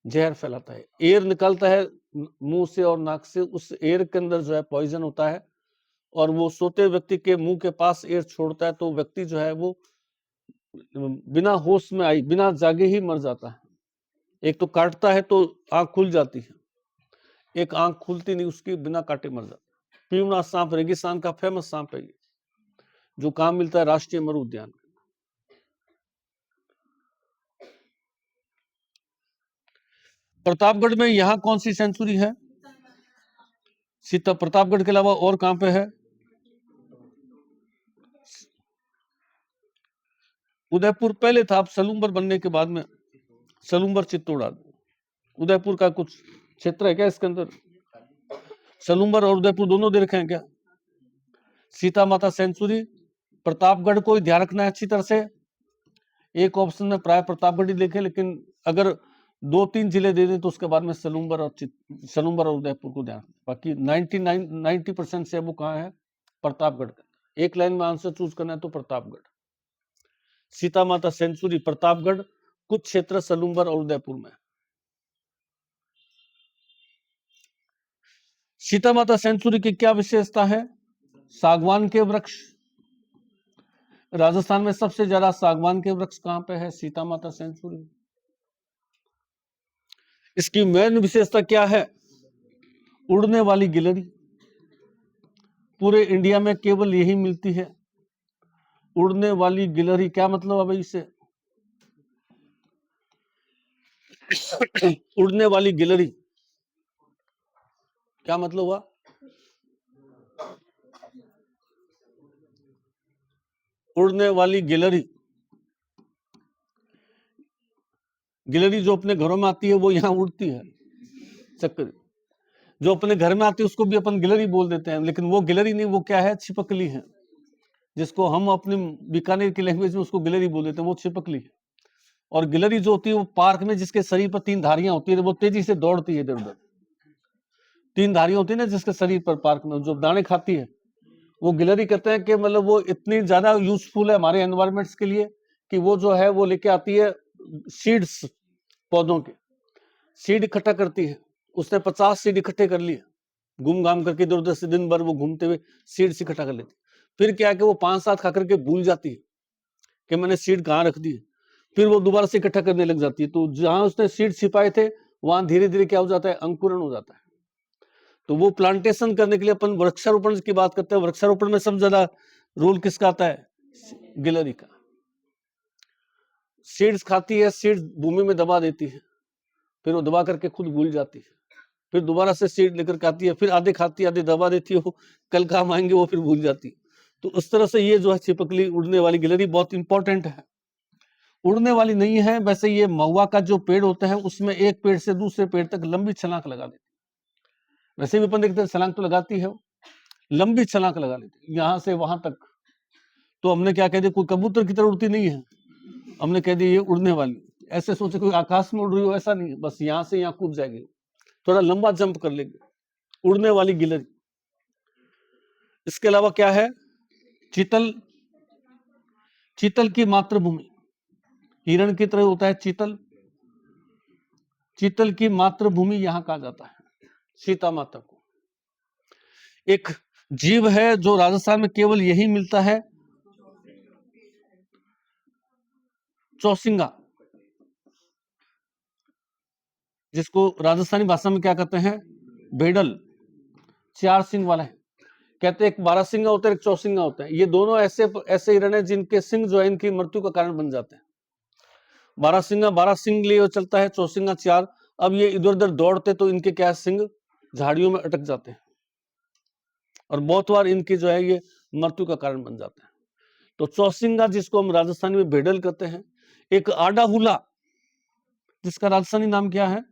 जहर फैलाता है। एयर निकलता है मुंह से और नाक से, उस एयर के अंदर जो है पॉइजन होता है, और वो सोते व्यक्ति के मुंह के पास एयर छोड़ता है, तो व्यक्ति जो है वो बिना होश में आई, बिना जागे ही मर जाता है। एक तो काटता है तो आंख खुल जाती है, एक आंख खुलती नहीं उसकी, बिना काटे मर जाता है। पीवड़ा सांप रेगिस्तान का फेमस सांप है, जो काम मिलता है राष्ट्रीय मरु उद्यान। प्रतापगढ़ में यहाँ कौन सी सेंचुरी है? सीता। प्रतापगढ़ के अलावा और कहां पे है? उदयपुर पहले था, अब सलूम्बर बनने के बाद में सलूम्बर चित्तौड़। उदयपुर का कुछ क्षेत्र है क्या इसके अंदर? सलूम्बर और उदयपुर दोनों दे रखे हैं क्या? सीता माता सेंचुरी, प्रतापगढ़ को ध्यान रखना है अच्छी तरह से। एक ऑप्शन में प्राय प्रतापगढ़ ही देखें, लेकिन अगर 2-3 जिले दे दें तो उसके बाद में सलूम्बर और उदयपुर को ध्यान। बाकी 90% से वो कहाँ है? प्रतापगढ़। एक लाइन में आंसर चूज करना है तो प्रतापगढ़। सीता माता सेंचुरी प्रतापगढ़, कुछ क्षेत्र सलूम्बर और उदयपुर में। सीता माता सेंचुरी की क्या विशेषता है? सागवान के वृक्ष। राजस्थान में सबसे ज्यादा सागवान के वृक्ष कहां पे है? सीता माता सेंचुरी। इसकी मेन विशेषता क्या है? उड़ने वाली गिलहरी। पूरे इंडिया में केवल यही मिलती है, उड़ने वाली गिलहरी। क्या मतलब है भाई इसे? उड़ने वाली गिलहरी क्या मतलब हुआ? उड़ने वाली गिलहरी, गिलहरी जो अपने घरों में आती है वो यहाँ उड़ती है। चक्कर जो अपने घर में आती है उसको भी अपन गिलहरी बोल देते हैं, लेकिन वो गिलहरी नहीं, वो क्या है? छिपकली है, जिसको हम अपने बीकानेर की लैंग्वेज में उसको गिलहरी बोल देते हैं, वो छिपकली है। और गिलहरी जो होती है वो पार्क में, जिसके शरीर पर 3 धारियां होती है, वो तेजी से दौड़ती है इधर उधर। 3 धारियां होती है ना जिसके शरीर पर, पार्क में जो दाने खाती है, वो गिलहरी कहते हैं कि मतलब वो इतनी ज्यादा यूजफुल है हमारे एनवायरमेंट्स के लिए कि वो जो है वो लेके आती है सीड्स, पौधों के सीड इकट्ठा करती है। उसने 50 सीड इकट्ठे कर लिए, घूम घाम करके इधर उधर से दिन भर वो घूमते हुए सीड्स इकट्ठा कर लेती। फिर क्या है कि वो 5-7 खा करके भूल जाती है कि मैंने सीड कहाँ रख दी। फिर वो दोबारा से इकट्ठा करने लग जाती है, तो जहां उसने सीड छिपाए थे वहां धीरे धीरे क्या हो जाता है? अंकुरण हो जाता है। तो वो प्लांटेशन करने के लिए अपन वृक्षारोपण की बात करते हैं, वृक्षारोपण में सबसे ज्यादा रोल किसका आता है? गिलहरी का। सीड्स खाती है, सीड्स भूमि में दबा देती है, फिर वो दबा करके खुद भूल जाती है, फिर दोबारा से सीड लेकर के आती है, फिर आधे खाती है, आधे दबा देती है, वो कल काम आएंगे, वो फिर भूल जाती है। तो उस तरह से ये जो है छिपकली, उड़ने वाली गिलहरी बहुत इंपॉर्टेंट है। उड़ने वाली नहीं है, वैसे ये महुआ का जो पेड़ होता है उसमें एक पेड़ से दूसरे पेड़ तक लंबी छलांग लगा देती है। वैसे भी अपन देखते हैं छलांग तो लगाती है, लंबी छलांग लगा लेती है यहां से वहां तक। तो हमने क्या कह दिया, कोई कबूतर की तरह उड़ती नहीं है, हमने कह दिया ये उड़ने वाली। ऐसे सोचे कोई आकाश में उड़ रही हो, ऐसा नहीं, बस यहां से यहां कूद जाएगी, थोड़ा लंबा जंप कर लेगी, उड़ने वाली गिलहरी। इसके अलावा क्या है, चीतल, चीतल की मातृभूमि, हिरण की तरह होता है चीतल, चीतल की मातृभूमि यहां कहा जाता है सीता माता को। एक जीव है जो राजस्थान में केवल यही मिलता है, चौसिंगा, जिसको राजस्थानी भाषा में क्या कहते हैं, भेड़ल, 4 सिंग वाला है। कहते हैं एक 12 सिंगा होता है, एक चौसिंगा होता है। ये दोनों ऐसे ऐसे हिरण है जिनके सिंग जो है इनकी मृत्यु का कारण बन जाते हैं। 12 सिंगा 12 सिंग लिए चलता है, चौसिंगा 4। अब ये इधर उधर दौड़ते तो इनके क्या सिंग झाड़ियों में अटक जाते हैं और बहुत बार इनकी जो है ये मृत्यु का कारण बन जाते हैं। तो चौसिंगा, जिसको हम राजस्थानी में भेड़ल कहते हैं। एक आडाहुला, जिसका राजस्थानी नाम क्या है,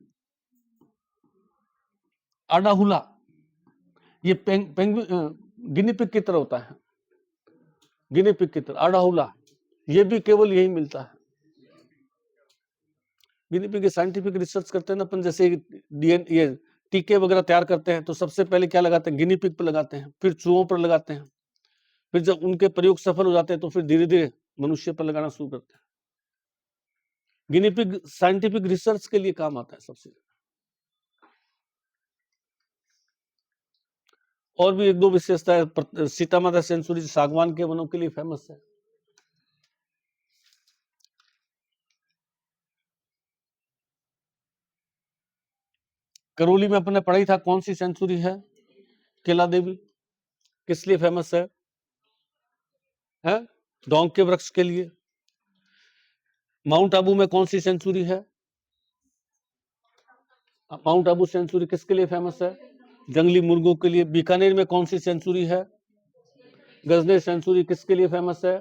आडाहुला, ये गिनी पिग की तरह होता है, गिनी पिग की तरह आडाहुला, ये भी केवल यही मिलता है। गिनी पिग की साइंटिफिक रिसर्च करते हैं ना अपन, जैसे डीएनए ये टीके वगैरह तैयार करते हैं तो सबसे पहले क्या लगाते हैं, गिनी पिग पर लगाते हैं, फिर चूहों पर लगाते हैं, फिर जब उनके प्रयोग सफल हो जाते हैं तो फिर धीरे धीरे मनुष्य पर लगाना शुरू करते हैं। गिनी पिग साइंटिफिक रिसर्च के लिए काम आता है सबसे। और भी एक दो विशेषता है। सीता माता सेंचुरी सागवान के वनों के लिए फेमस है। करौली में अपने पढ़ाई था, कौन सी सेंचुरी है, केला देवी, किस लिए फेमस है, डोंग के वृक्ष के लिए। माउंट आबू में कौन सी सेंचुरी है, माउंट आबू सेंचुरी किसके लिए फेमस है, जंगली मुर्गों के लिए। बीकानेर में कौन सी सेंचुरी है, गजनेर सेंचुरी किसके लिए फेमस है,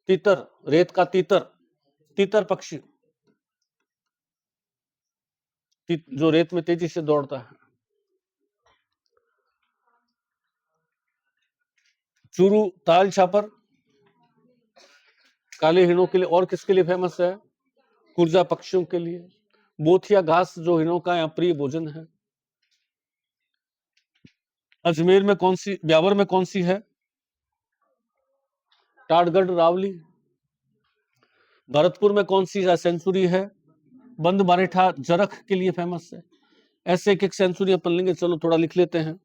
तीतर, रेत का तीतर, तीतर पक्षी जो रेत में तेजी से दौड़ता है। चूरू ताल छापर काले हिरणों के लिए। और किसके लिए फेमस है, कुर्जा पक्षियों के लिए। बोथिया घास जो हिरणों का यहाँ प्रिय भोजन है। अजमेर में कौन सी, ब्यावर में कौन सी है, टाटगढ़ रावली। भरतपुर में कौन सी सेंचुरी है, बंद बारेठा जरख के लिए फेमस है। ऐसे एक एक सेंचुरी अपन लेंगे, चलो थोड़ा लिख लेते हैं।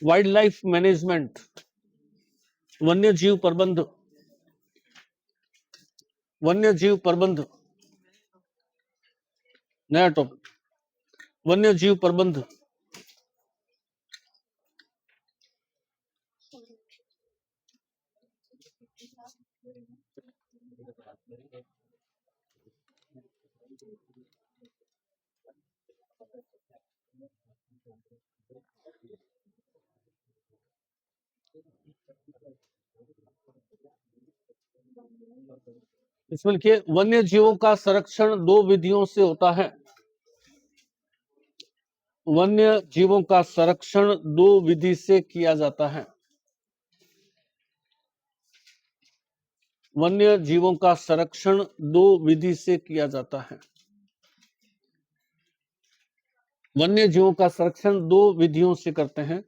वाइल्ड लाइफ मैनेजमेंट, वन्य जीव प्रबंध, वन्य जीव प्रबंध, नया टॉपिक, वन्य जीव प्रबंध। इसमें लिखिए, वन्य जीवों का संरक्षण 2 विधियों से होता है। वन्य जीवों का संरक्षण 2 विधि से किया जाता है। वन्य जीवों का संरक्षण 2 विधि से किया जाता है। वन्य जीवों का संरक्षण 2 विधियों से करते हैं।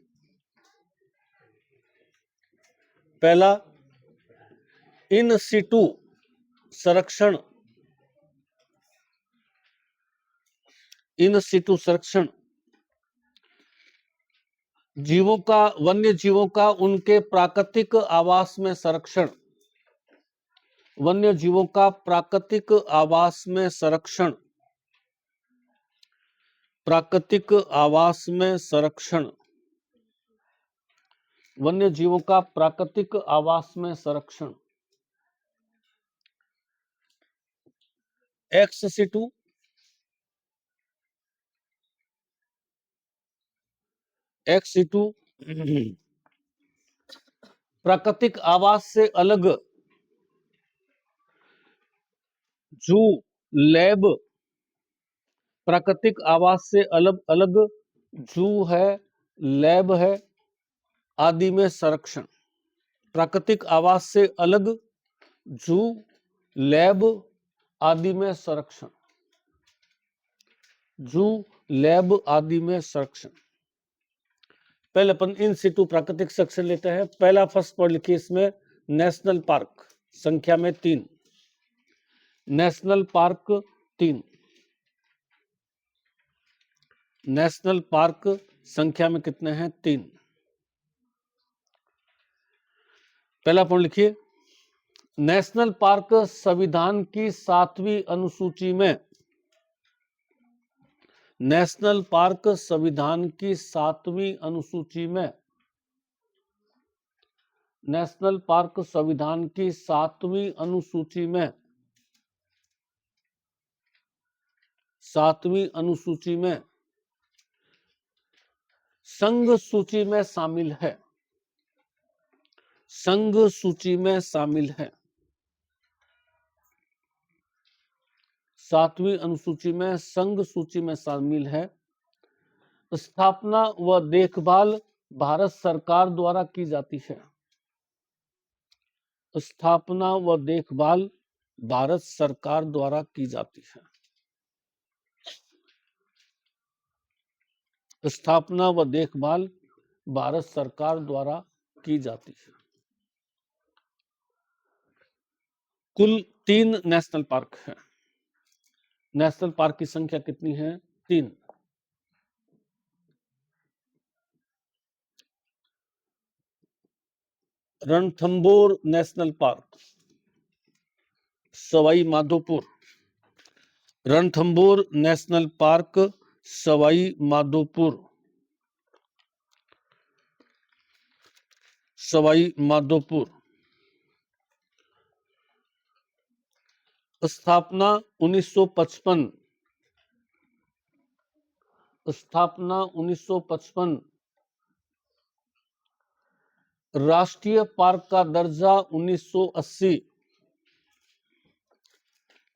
पहला, इन सिटू संरक्षण, इन सिटू संरक्षण, जीवों का, वन्य जीवों का उनके प्राकृतिक आवास में संरक्षण, वन्य जीवों का प्राकृतिक आवास में संरक्षण, प्राकृतिक आवास में संरक्षण। वन्य जीवों का प्राकृतिक आवास में संरक्षण। XC2 प्राकृतिक आवास से अलग जू लैब, प्राकृतिक आवास से अलग अलग जू है, लैब है आदि में संरक्षण। प्राकृतिक आवास से अलग जू, लैब आदि में संरक्षण। जू, लैब आदि में संरक्षण। पहले अपन इन सिटू प्राकृतिक सेक्शन लेते हैं। पहला फर्स्ट पॉइंट लिखिए इसमें, नेशनल पार्क संख्या में 3। National park 3। नेशनल पार्क संख्या में कितने हैं? 3। पहला पॉइंट लिखिए, नेशनल पार्क संविधान की 7वीं अनुसूची में, नेशनल पार्क संविधान की 7वीं अनुसूची में, नेशनल पार्क संविधान की 7वीं अनुसूची में, 7वीं अनुसूची में संघ सूची में शामिल है। संघ सूची में शामिल है। 7वीं अनुसूची में संघ सूची में शामिल है। स्थापना व देखभाल भारत सरकार द्वारा की जाती है। स्थापना व देखभाल भारत सरकार द्वारा की जाती है। स्थापना व देखभाल भारत सरकार द्वारा की जाती है। कुल 3 नेशनल पार्क है। नेशनल पार्क की संख्या कितनी है? 3। Ranthambore national park, Sawai Madhopur. Ranthambore national park, Sawai Madhopur. Sawai Madhopur. स्थापना 1955। स्थापना 1955। राष्ट्रीय पार्क का दर्जा 1980।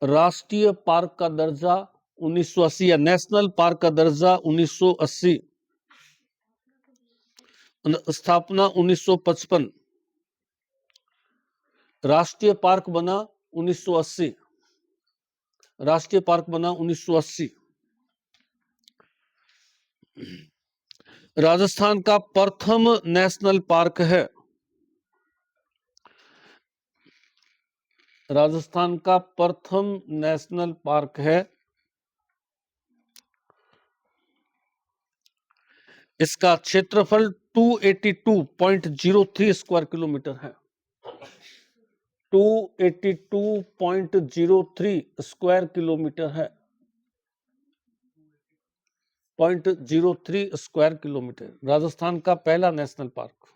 राष्ट्रीय पार्क का दर्जा 1980 या नेशनल पार्क का दर्जा 1980। स्थापना 1955। राष्ट्रीय पार्क बना 1980। राष्ट्रीय पार्क बना 1980। राजस्थान का प्रथम नेशनल पार्क है। राजस्थान का प्रथम नेशनल पार्क है। इसका क्षेत्रफल 282.03 स्क्वायर किलोमीटर है। 282.03 स्क्वायर किलोमीटर है। 0.03 स्क्वायर किलोमीटर। राजस्थान का पहला नेशनल पार्क।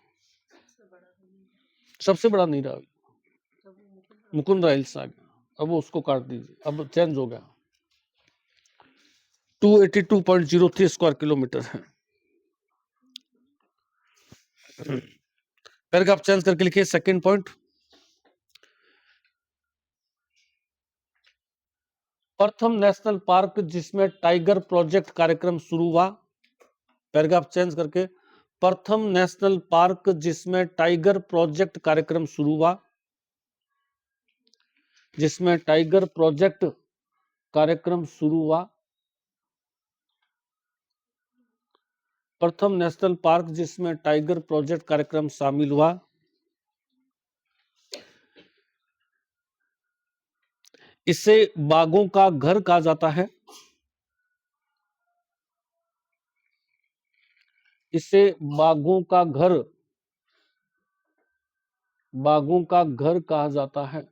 सबसे बड़ा नहीं रहा, मुकुंदरा हिल्स आ गया, अब वो उसको काट दीजिए, अब चेंज हो गया। 282.03 स्क्वायर किलोमीटर है। पैराग्राफ चेंज करके लिखिए सेकंड पॉइंट, प्रथम नेशनल पार्क जिसमें टाइगर प्रोजेक्ट कार्यक्रम शुरू हुआ। पैराग्राफ चेंज करके, प्रथम नेशनल पार्क जिसमें टाइगर प्रोजेक्ट कार्यक्रम शुरू हुआ। जिसमें टाइगर प्रोजेक्ट कार्यक्रम शुरू हुआ। प्रथम नेशनल पार्क जिसमें टाइगर प्रोजेक्ट कार्यक्रम शामिल हुआ। इसे बाघों का घर कहा जाता है। इसे बाघों का घर, बाघों का घर कहा जाता है।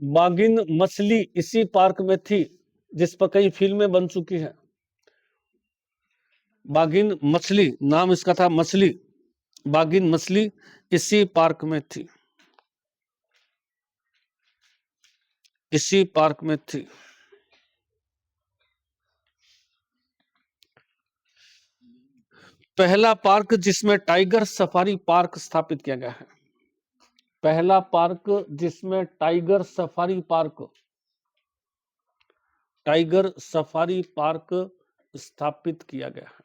बाघिन मछली इसी पार्क में थी। जिस पर कई फिल्में बन चुकी हैं। बाघिन मछली, नाम इसका था मछली, बाघिन मछली इसी पार्क में थी, इसी पार्क में थी। पहला पार्क जिसमें टाइगर सफारी पार्क स्थापित किया गया है, पहला पार्क जिसमें tiger safari park, tiger safari park स्थापित किया गया है।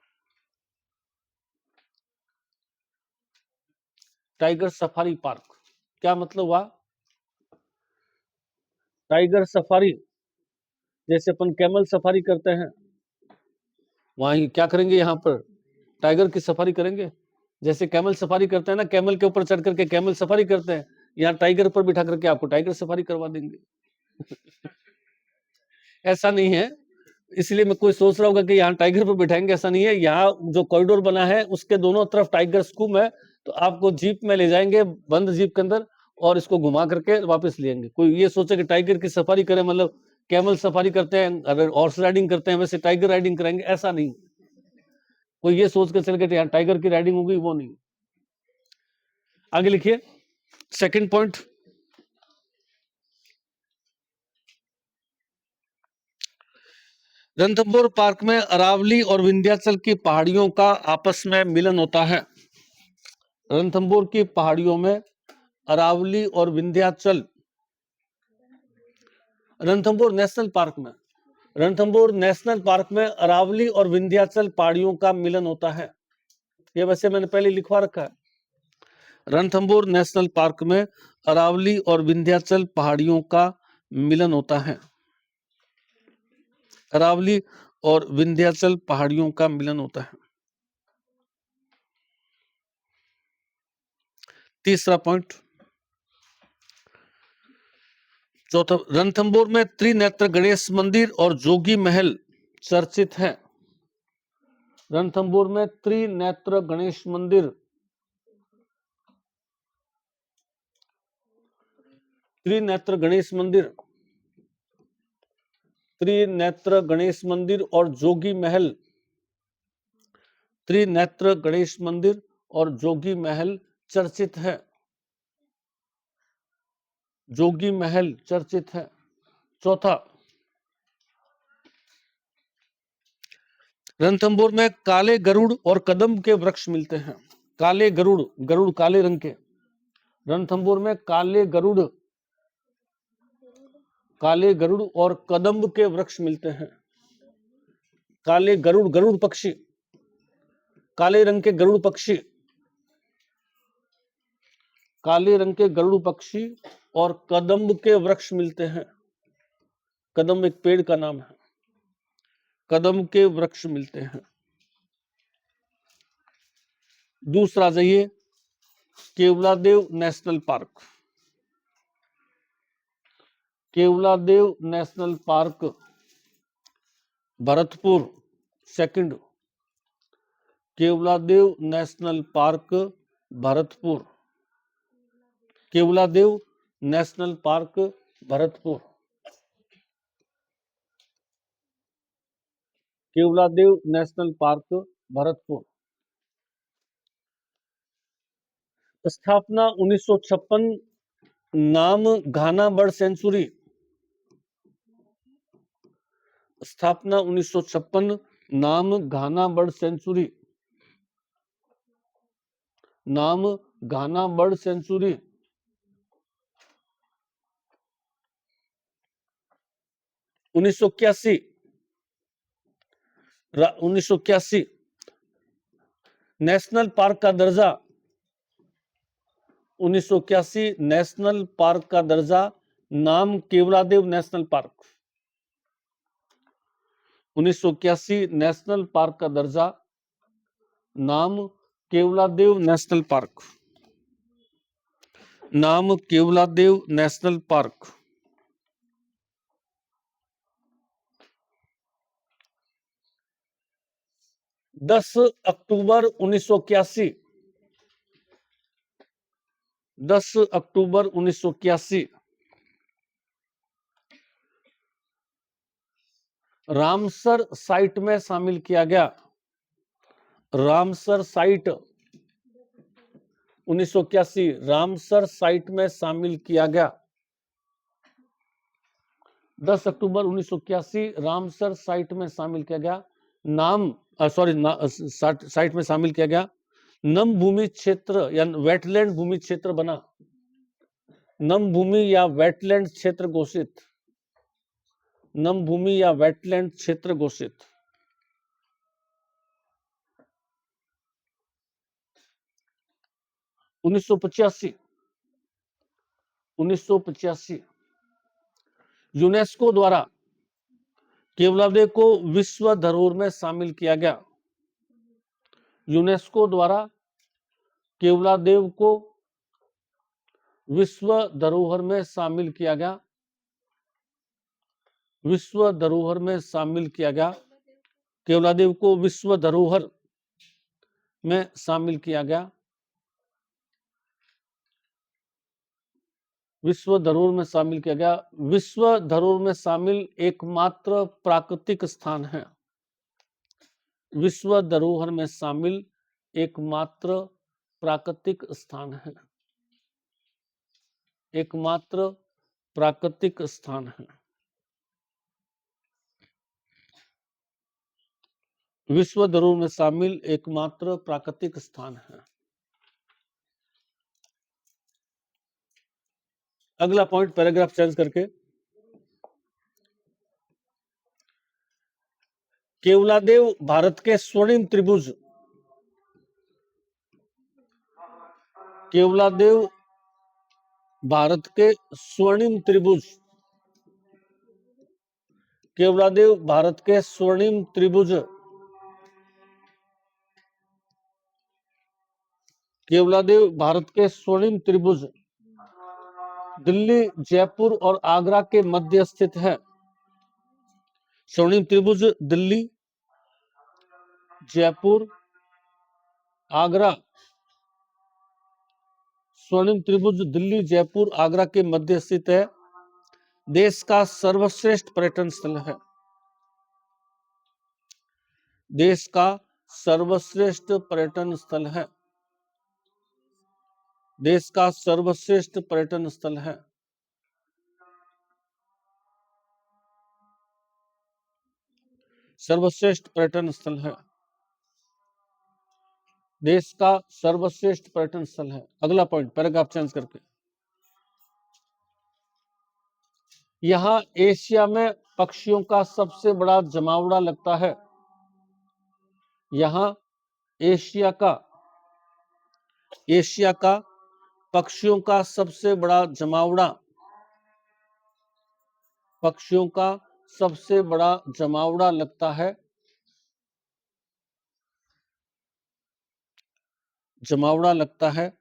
टाइगर सफारी पार्क क्या मतलब हुआ? टाइगर सफारी जैसे अपन कैमल सफारी करते हैं, वहीं क्या करेंगे, यहाँ पर टाइगर की सफारी करेंगे। जैसे कैमल सफारी करते हैं ना, कैमल के ऊपर चढ़ करके कैमल सफारी करते हैं, यहाँ टाइगर पर बिठा करके आपको टाइगर सफारी करवा देंगे। ऐसा नहीं है, इसलिए मैं कोई सोच रहा होगा कि यहाँ टाइगर पर बिठाएंगे, ऐसा नहीं है। यहाँ जो कॉरिडोर बना है उसके दोनों तरफ टाइगर स्कूप है, तो आपको जीप में ले जाएंगे, बंद जीप के अंदर, और इसको घुमा करके वापस ले आएंगे। कोई ये सोचे कि टाइगर की सफारी करें, मतलब कैमल सफारी करते हैं, अगर हॉर्स राइडिंग करते हैं वैसे टाइगर राइडिंग कराएंगे, ऐसा नहीं। कोई ये सोच के चल गए यहाँ टाइगर की राइडिंग होगी, वो नहीं। आगे लिखिए सेकंड पॉइंट। रणथंभौर पार्क में अरावली और विंध्याचल की पहाड़ियों का आपस में मिलन होता है। रणथंभौर की पहाड़ियों में अरावली और विंध्याचल, रणथंभौर नेशनल पार्क में, रणथंभौर नेशनल पार्क में अरावली और विंध्याचल पहाड़ियों का मिलन होता है। ये वैसे मैंने पहले लिखवा रखा है। रणथंभौर नेशनल पार्क में अरावली और विंध्याचल पहाड़ियों का मिलन होता है। अरावली और विंध्याचल पहाड़ियों का मिलन होता है। तीसरा पॉइंट, चौथा, रणथंभौर में त्रिनेत्र गणेश मंदिर और जोगी महल चर्चित है। रणथंभौर में त्रिनेत्र गणेश मंदिर, त्रिनेत्र गणेश मंदिर, त्रिनेत्र गणेश मंदिर और जोगी महल, त्रिनेत्र गणेश मंदिर और जोगी महल चर्चित है, जोगी महल चर्चित है। चौथा, रणथंभौर में काले गरुड़ और कदम्ब के वृक्ष मिलते हैं। काले गरुड़, गरुड़ काले रंग के, रणथंभौर में काले गरुड़, काले गरुड़ और कदम्ब के वृक्ष मिलते हैं। काले गरुड़, गरुड़ पक्षी, काले रंग के गरुड़ पक्षी, काले रंग के गरुड़ पक्षी और कदम्ब के वृक्ष मिलते हैं। कदम्ब एक पेड़ का नाम है। कदम्ब के वृक्ष मिलते हैं। दूसरा जाइए, Keoladeo national park, Keoladeo national park Bharatpur, second, Keoladeo national park Bharatpur, Keoladeo national park Bharatpur, Keoladeo national park Bharatpur. स्थापना 1956, नाम घाना बर्ड सेंचुरी, स्थापना 1956, नाम घाना बर्ड सेंचुरी, नाम घाना बर्ड सेंचुरी। 1981, 1981 नेशनल पार्क का दर्जा, 1981 नेशनल पार्क का दर्जा, नाम Keoladeo national park, 1981 national park का दर्जा, नाम केवलादेव नेशनल पार्क, नाम केवलादेव नेशनल पार्क। 10 अक्टूबर 1981, 10 अक्टूबर 1981 रामसर साइट में शामिल किया गया। रामसर साइट 1981 रामसर साइट में शामिल किया गया। 10 अक्टूबर 1981 रामसर साइट में शामिल किया गया। साइट में शामिल किया गया। नम भूमि क्षेत्र या वेटलैंड भूमि क्षेत्र बना। नम भूमि या वेटलैंड क्षेत्र घोषित। नम भूमि या वेटलैंड क्षेत्र घोषित। 1985 यूनेस्को द्वारा केवलादेव को विश्व धरोहर में शामिल किया गया। यूनेस्को द्वारा केवलादेव को विश्व धरोहर में शामिल किया गया। विश्व धरोहर में शामिल किया गया। केवलादेव को विश्व धरोहर में शामिल किया गया। विश्व धरोहर में शामिल किया गया। विश्व धरोहर में शामिल एकमात्र प्राकृतिक स्थान है। विश्व धरोहर में शामिल एकमात्र प्राकृतिक स्थान है। एकमात्र प्राकृतिक स्थान है। विश्व धरोहर में शामिल एकमात्र प्राकृतिक स्थान है। अगला पॉइंट पैराग्राफ चेंज करके, केवलादेव भारत के स्वर्णिम त्रिभुज। केवलादेव भारत के स्वर्णिम त्रिभुज। केवलादेव भारत के स्वर्णिम त्रिभुज। केवलादेव भारत के स्वर्णिम त्रिभुज दिल्ली, जयपुर और आगरा के मध्य स्थित है। स्वर्णिम त्रिभुज दिल्ली, जयपुर, आगरा। स्वर्णिम त्रिभुज दिल्ली, जयपुर, आगरा के मध्य स्थित है। देश का सर्वश्रेष्ठ पर्यटन स्थल है। देश का सर्वश्रेष्ठ पर्यटन स्थल है। देश का सर्वश्रेष्ठ पर्यटन स्थल है। सर्वश्रेष्ठ पर्यटन स्थल है। देश का सर्वश्रेष्ठ पर्यटन स्थल है। अगला पॉइंट पैराग्राफ चेंज करके, यहां एशिया में पक्षियों का सबसे बड़ा जमावड़ा लगता है। यहां एशिया का पक्षियों का सबसे बड़ा जमावड़ा। पक्षियों का सबसे बड़ा जमावड़ा लगता है। जमावड़ा लगता है।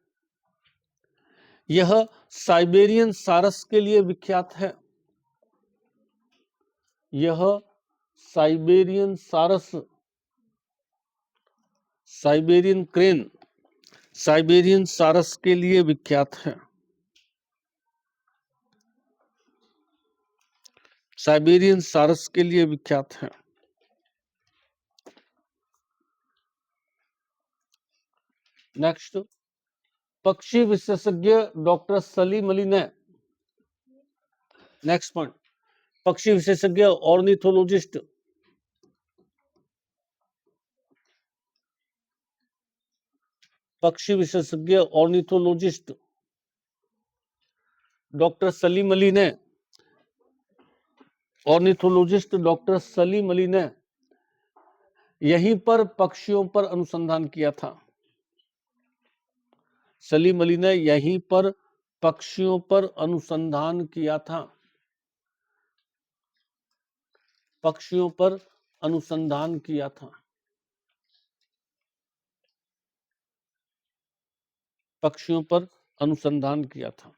यह साइबेरियन सारस के लिए विख्यात है। यह साइबेरियन सारस, साइबेरियन क्रेन, साइबेरियन सारस के लिए विख्यात है। साइबेरियन सारस के लिए विख्यात है। नेक्स्ट, पक्षी विशेषज्ञ डॉक्टर सलीम अली ने, नेक्स्ट पॉइंट, पक्षी विशेषज्ञ ऑर्निथोलॉजिस्ट, पक्षी विशेषज्ञ ऑर्निथोलॉजिस्ट डॉक्टर सलीम अली ने, ऑर्निथोलॉजिस्ट डॉक्टर सलीम अली ने यहीं पर पक्षियों पर अनुसंधान किया था। सलीम अली ने यहीं पर पक्षियों पर अनुसंधान किया था। पक्षियों पर अनुसंधान किया था। पक्षियों पर अनुसंधान किया था।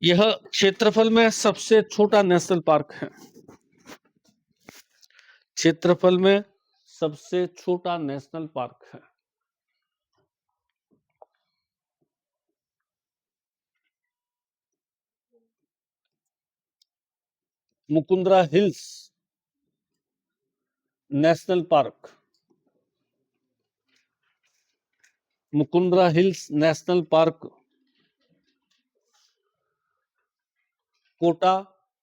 यह क्षेत्रफल में सबसे छोटा नेशनल पार्क है। क्षेत्रफल में सबसे छोटा नेशनल पार्क है। Mukundra hills national park, Mukundra hills national park Kota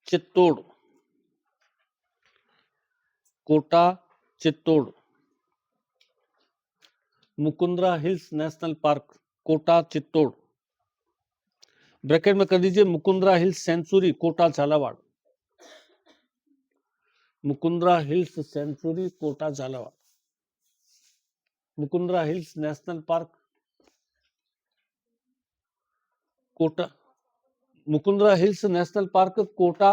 Chittor, Kota Chittor, Mukundra hills national park Kota Chittor. Bracket में कर दीजिए Mukundra hills sanctuary Kota Jhalawar, Mukundra hills sanctuary Kota Jhalawar, Mukundra hills national park Kota, Mukundra hills national park Kota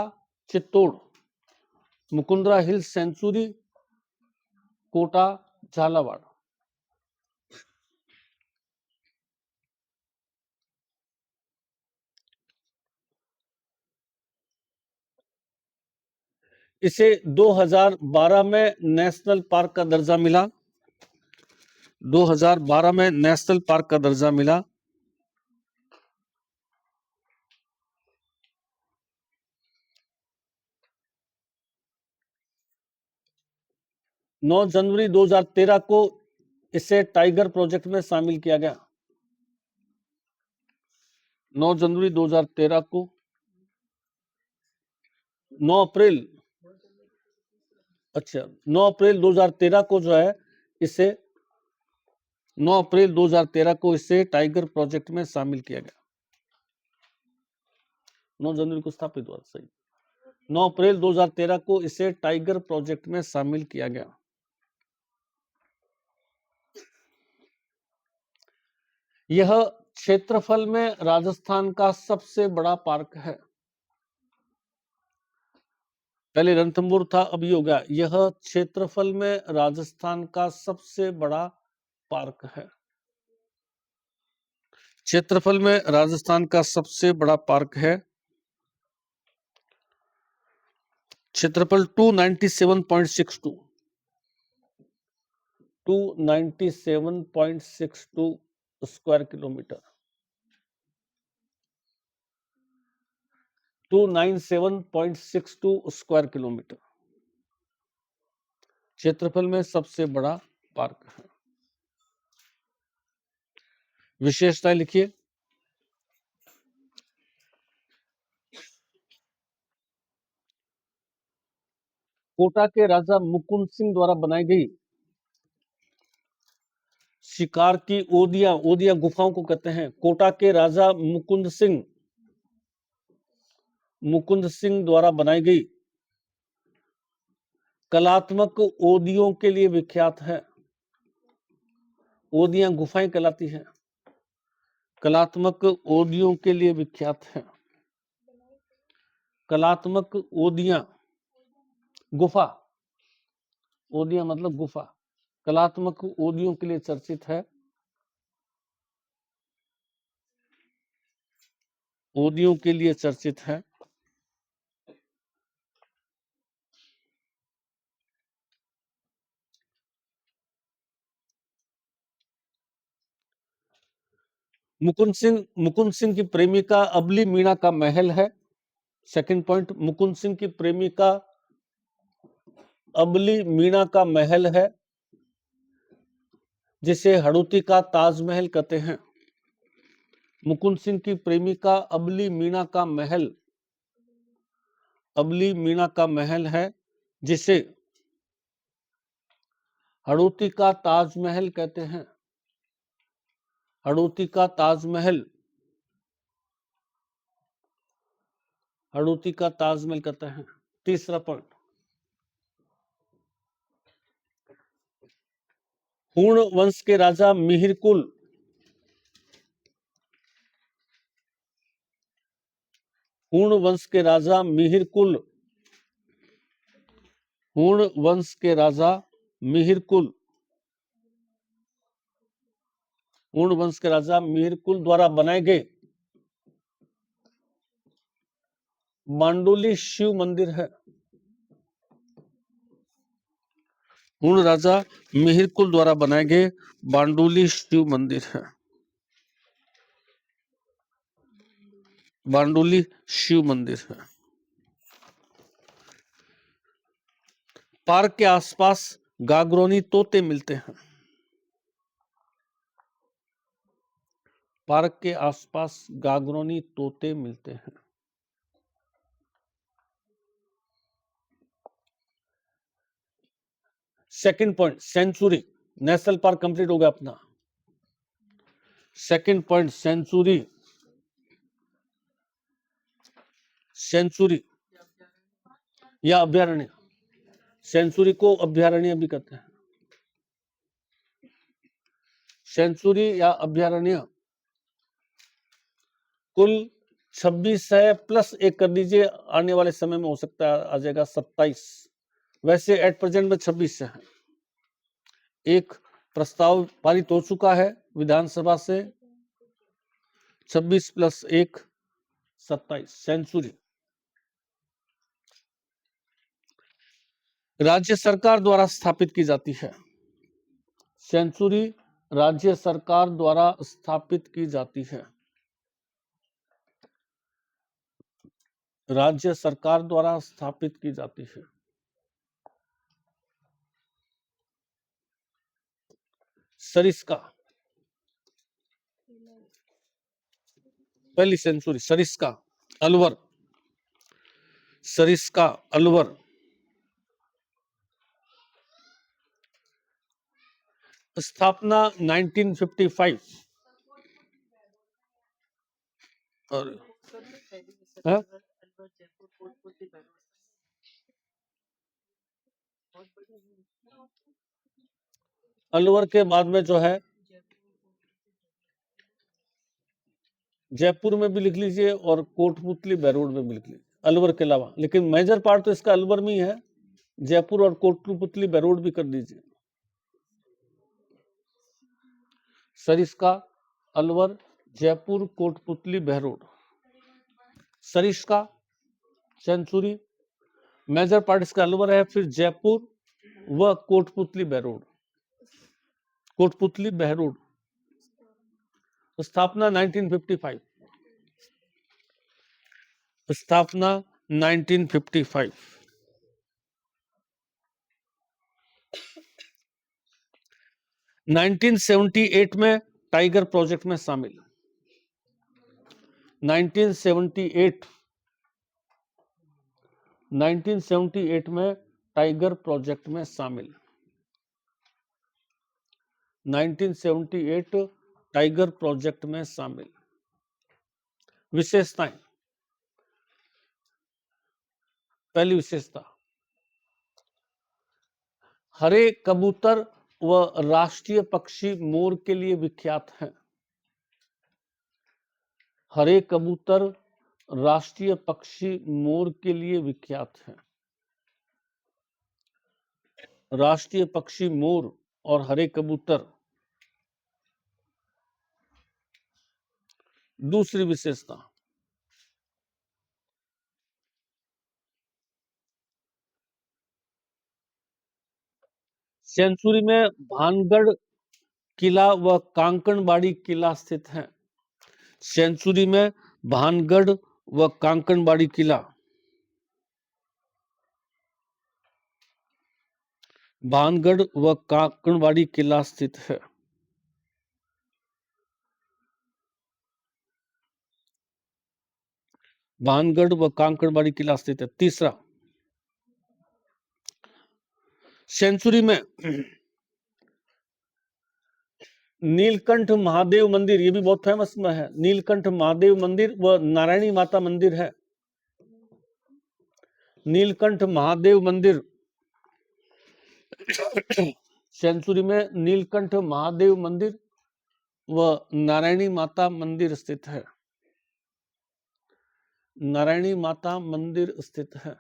Chittor, Mukundra hills sanctuary Kota Jhalawar. इसे 2012 में नेशनल पार्क का दर्जा मिला, 2012 में नेशनल पार्क का दर्जा मिला। नौ जनवरी 2013 को इसे टाइगर प्रोजेक्ट में शामिल किया गया, 9 जनवरी 2013 को, 9 अप्रैल, अच्छा 9 अप्रैल 2013 को जो है इसे 9 अप्रैल 2013 को इसे टाइगर प्रोजेक्ट में शामिल किया गया, 9 जनवरी को स्थापित हुआ, सही, 9 अप्रैल 2013 को इसे टाइगर प्रोजेक्ट में शामिल किया गया। यह क्षेत्रफल में राजस्थान का सबसे बड़ा पार्क है, पहले रणथंभौर था, अब ये हो गया। यह क्षेत्रफल में राजस्थान का सबसे बड़ा पार्क है, क्षेत्रफल में राजस्थान का सबसे बड़ा पार्क है। क्षेत्रफल 297.62, 297.62 स्क्वायर किलोमीटर, 297.62 स्क्वायर किलोमीटर क्षेत्रफल में सबसे बड़ा पार्क है। विशेषताएं लिखिए। कोटा के राजा मुकुंद सिंह द्वारा बनाई गई शिकार की ओदिया, ओदिया गुफाओं को कहते हैं। कोटा के राजा मुकुंद सिंह द्वारा बनाई गई कलात्मक ओदियों के लिए विख्यात है। ओदियां गुफाएं कहलाती हैं, कलात्मक ओदियों के लिए विख्यात है। कलात्मक ओदियां, गुफा, ओदियां मतलब गुफा, कलात्मक ओदियों के लिए चर्चित है, ओदियों के लिए चर्चित है। मुकुंद सिंह की प्रेमिका अबली मीणा का महल है। सेकंड पॉइंट, मुकुंद सिंह की प्रेमिका अबली मीणा का महल है, जिसे हड़ौती का ताजमहल कहते हैं। मुकुंद सिंह की प्रेमिका अबली मीणा का महल, अबली मीणा का महल है, जिसे हड़ौती का ताजमहल कहते हैं। हड़ौती का ताजमहल, हड़ौती का ताजमहल कहते हैं। तीसरा पॉइंट, हूण वंश के राजा मिहिरकुल, हूण वंश के राजा मिहिरकुल, हूण वंश के राजा मिहिरकुल, हूण वंश के राजा मिहिरकुल द्वारा बनाए गए मांडोली शिव मंदिर है। हूण राजा मिहिरकुल द्वारा बनाए गए बांडोली शिव मंदिर है, बांडोली शिव मंदिर है। पार्क के आसपास गागरोनी तोते मिलते हैं। पार्क के आसपास गागरोनी तोते मिलते हैं। Second point, sanctuary. National park complete हो गया अपना। Second point, century. सेंचुरी या अभ्यारण्य। सेंचुरी को अभ्यारण्य भी कहते हैं। सेंचुरी या अभ्यारण्य कुल 26 है, प्लस एक कर लीजिए, आने वाले समय में हो सकता है आ जाएगा 27। वैसे एट प्रेजेंट में 26 है। एक प्रस्ताव पारित हो चुका है विधानसभा से, 26 + 1 27 सेंचुरी। राज्य सरकार द्वारा स्थापित की जाती है। सेंचुरी राज्य सरकार द्वारा स्थापित की जाती है। राज्य सरकार द्वारा स्थापित की जाती है। सरिस्का, पहली सेंचुरी सरिस्का, अलवर। सरिस्का, अलवर। स्थापना 1955। और है? अलवर के बाद में जो है जयपुर में भी लिख लीजिए और कोटपुतली बहरोड में भी लिख लीजिए, अलवर के अलावा। लेकिन मेजर पार्ट तो इसका अलवर में ही है। जयपुर और कोटपुतली बहरोड भी कर दीजिए। Sariska, Alwar, Jaipur, Kotputli Behror. Sariska, sanctuary, major part इसका अलवर है, फिर जयपुर व कोटपुतली बहरोड। कोटपुतली बहरोड। स्थापना 1955। स्थापना 1955। 1978 में टाइगर प्रोजेक्ट में शामिल। 1978 में टाइगर प्रोजेक्ट में शामिल। 1978 टाइगर प्रोजेक्ट में शामिल। विशेषताएं। पहली विशेषता, हरे कबूतर व राष्ट्रीय पक्षी मोर के लिए विख्यात हैं। हरे कबूतर राष्ट्रीय पक्षी मोर के लिए विख्यात हैं। राष्ट्रीय पक्षी मोर और हरे कबूतर। दूसरी विशेषता, सेंचुरी में भानगढ़ किला व कांकणबाड़ी किला स्थित है। सेंचुरी में भानगढ़ व कांकणबाड़ी किला। भानगढ़ व कांकणबाड़ी किला स्थित है। भानगढ़ व कांकणबाड़ी किला स्थित है। तीसरा, सेंचुरी में नीलकंठ महादेव मंदिर, ये भी बहुत फेमस में है। नीलकंठ महादेव मंदिर व नारायणी माता मंदिर है। नीलकंठ महादेव मंदिर सेंचुरी में नीलकंठ महादेव मंदिर व नारायणी माता मंदिर स्थित है। नारायणी माता मंदिर स्थित है।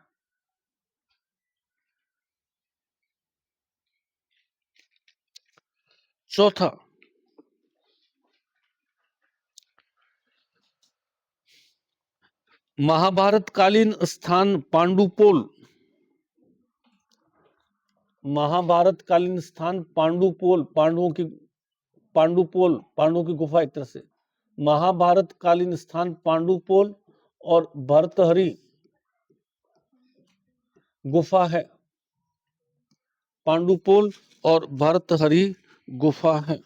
चौथा, महाभारत कालीन स्थान पांडुपोल। महाभारत कालीन स्थान पांडुपोल, पांडुओं की गुफा एक तरह से। महाभारत कालीन स्थान पांडुपोल और भर्तहरि गुफा है। पांडुपोल और भर्तहरि गुफा है।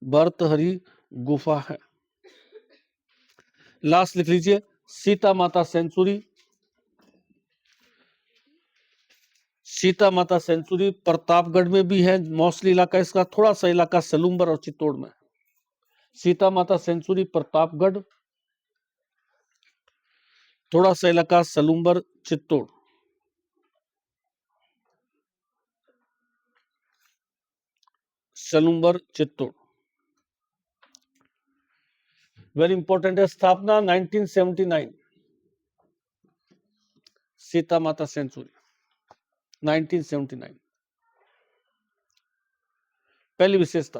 भर्तहरि गुफा है। लास्ट लिख लीजिए सीता माता सेंचुरी। सीता माता सेंचुरी प्रतापगढ़ में भी है, मोस्टली इलाका इसका, थोड़ा सा इलाका सलूम्बर और चित्तौड़ में। सीता माता सेंचुरी प्रतापगढ़, थोड़ा सा इलाका सलूम्बर चित्तौड़। सलूम्बर चित्तौड़। वेरी इंपॉर्टेंट है। स्थापना 1979। सीता माता सेंचुरी 1979। पहली विशेषता,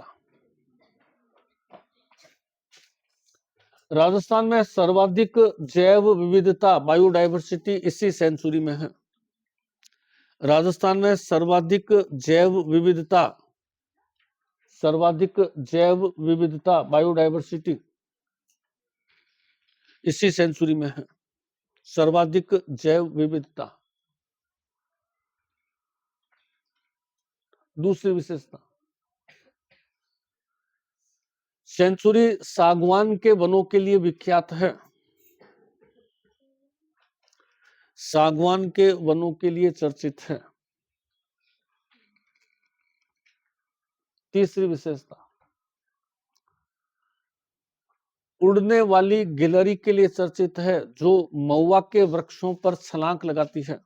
राजस्थान में सर्वाधिक जैव विविधता बायोडायवर्सिटी इसी सेंचुरी में है। राजस्थान में सर्वाधिक जैव विविधता बायोडायवर्सिटी इसी सेंचुरी में है। सर्वाधिक जैव विविधता। दूसरी विशेषता, सेंचुरी सागवान के वनों के लिए विख्यात है। सागवान के वनों के लिए चर्चित है। तीसरी विशेषता, उड़ने वाली गिलहरी के लिए चर्चित है जो महुआ के वृक्षों पर छलांग लगाती है।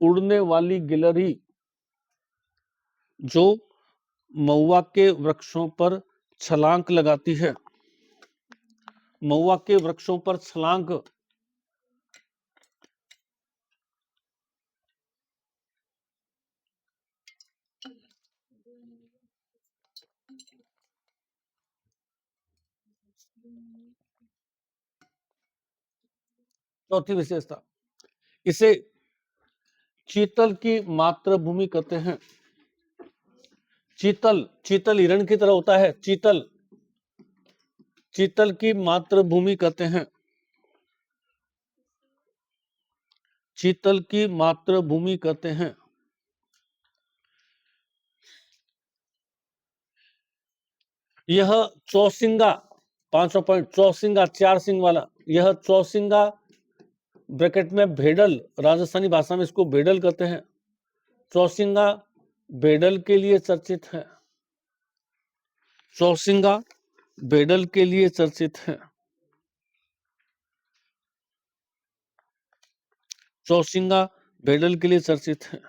उड़ने वाली गिलहरी जो महुआ के वृक्षों पर छलांग लगाती है। महुआ के वृक्षों पर छलांग। चौथी विशेषता, इसे चीतल की मातृभूमि कहते हैं। चीतल हिरण की तरह होता है। चीतल की मातृभूमि कहते हैं। चीतल की मातृभूमि कहते हैं। यह चौसिंगा, 500 पॉइंट, चौसिंगा 4 सिंग वाला, यह चौसिंगा ब्रैकेट में भेडल, राजस्थानी भाषा में इसको भेडल कहते हैं। चौसिंगा भेडल के लिए चर्चित है। चौसिंगा भेडल के लिए चर्चित है। चौसिंगा भेडल के लिए चर्चित है।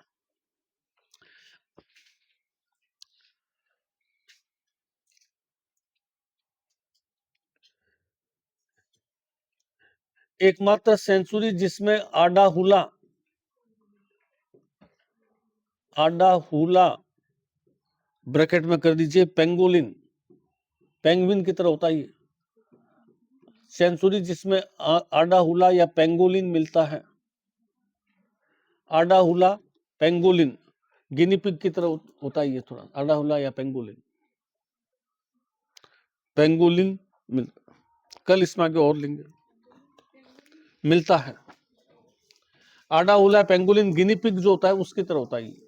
एकमात्र सेंचुरी जिसमें आडाहुला ब्रैकेट में कर दीजिए पेंगोलिन, पेंगुइन की तरह होता है। सेंचुरी जिसमें आडाहुला या पेंगोलिन मिलता है। आडाहुला पेंगोलिन, गिनीपिग की तरह होता है ये थोड़ा, आडाहुला या पेंगोलिन। कल इसमें आगे और लेंगे, मिलता है। आडाहुला पेंगोलिन गिनीपिग जो होता है उसकी तरह होता है।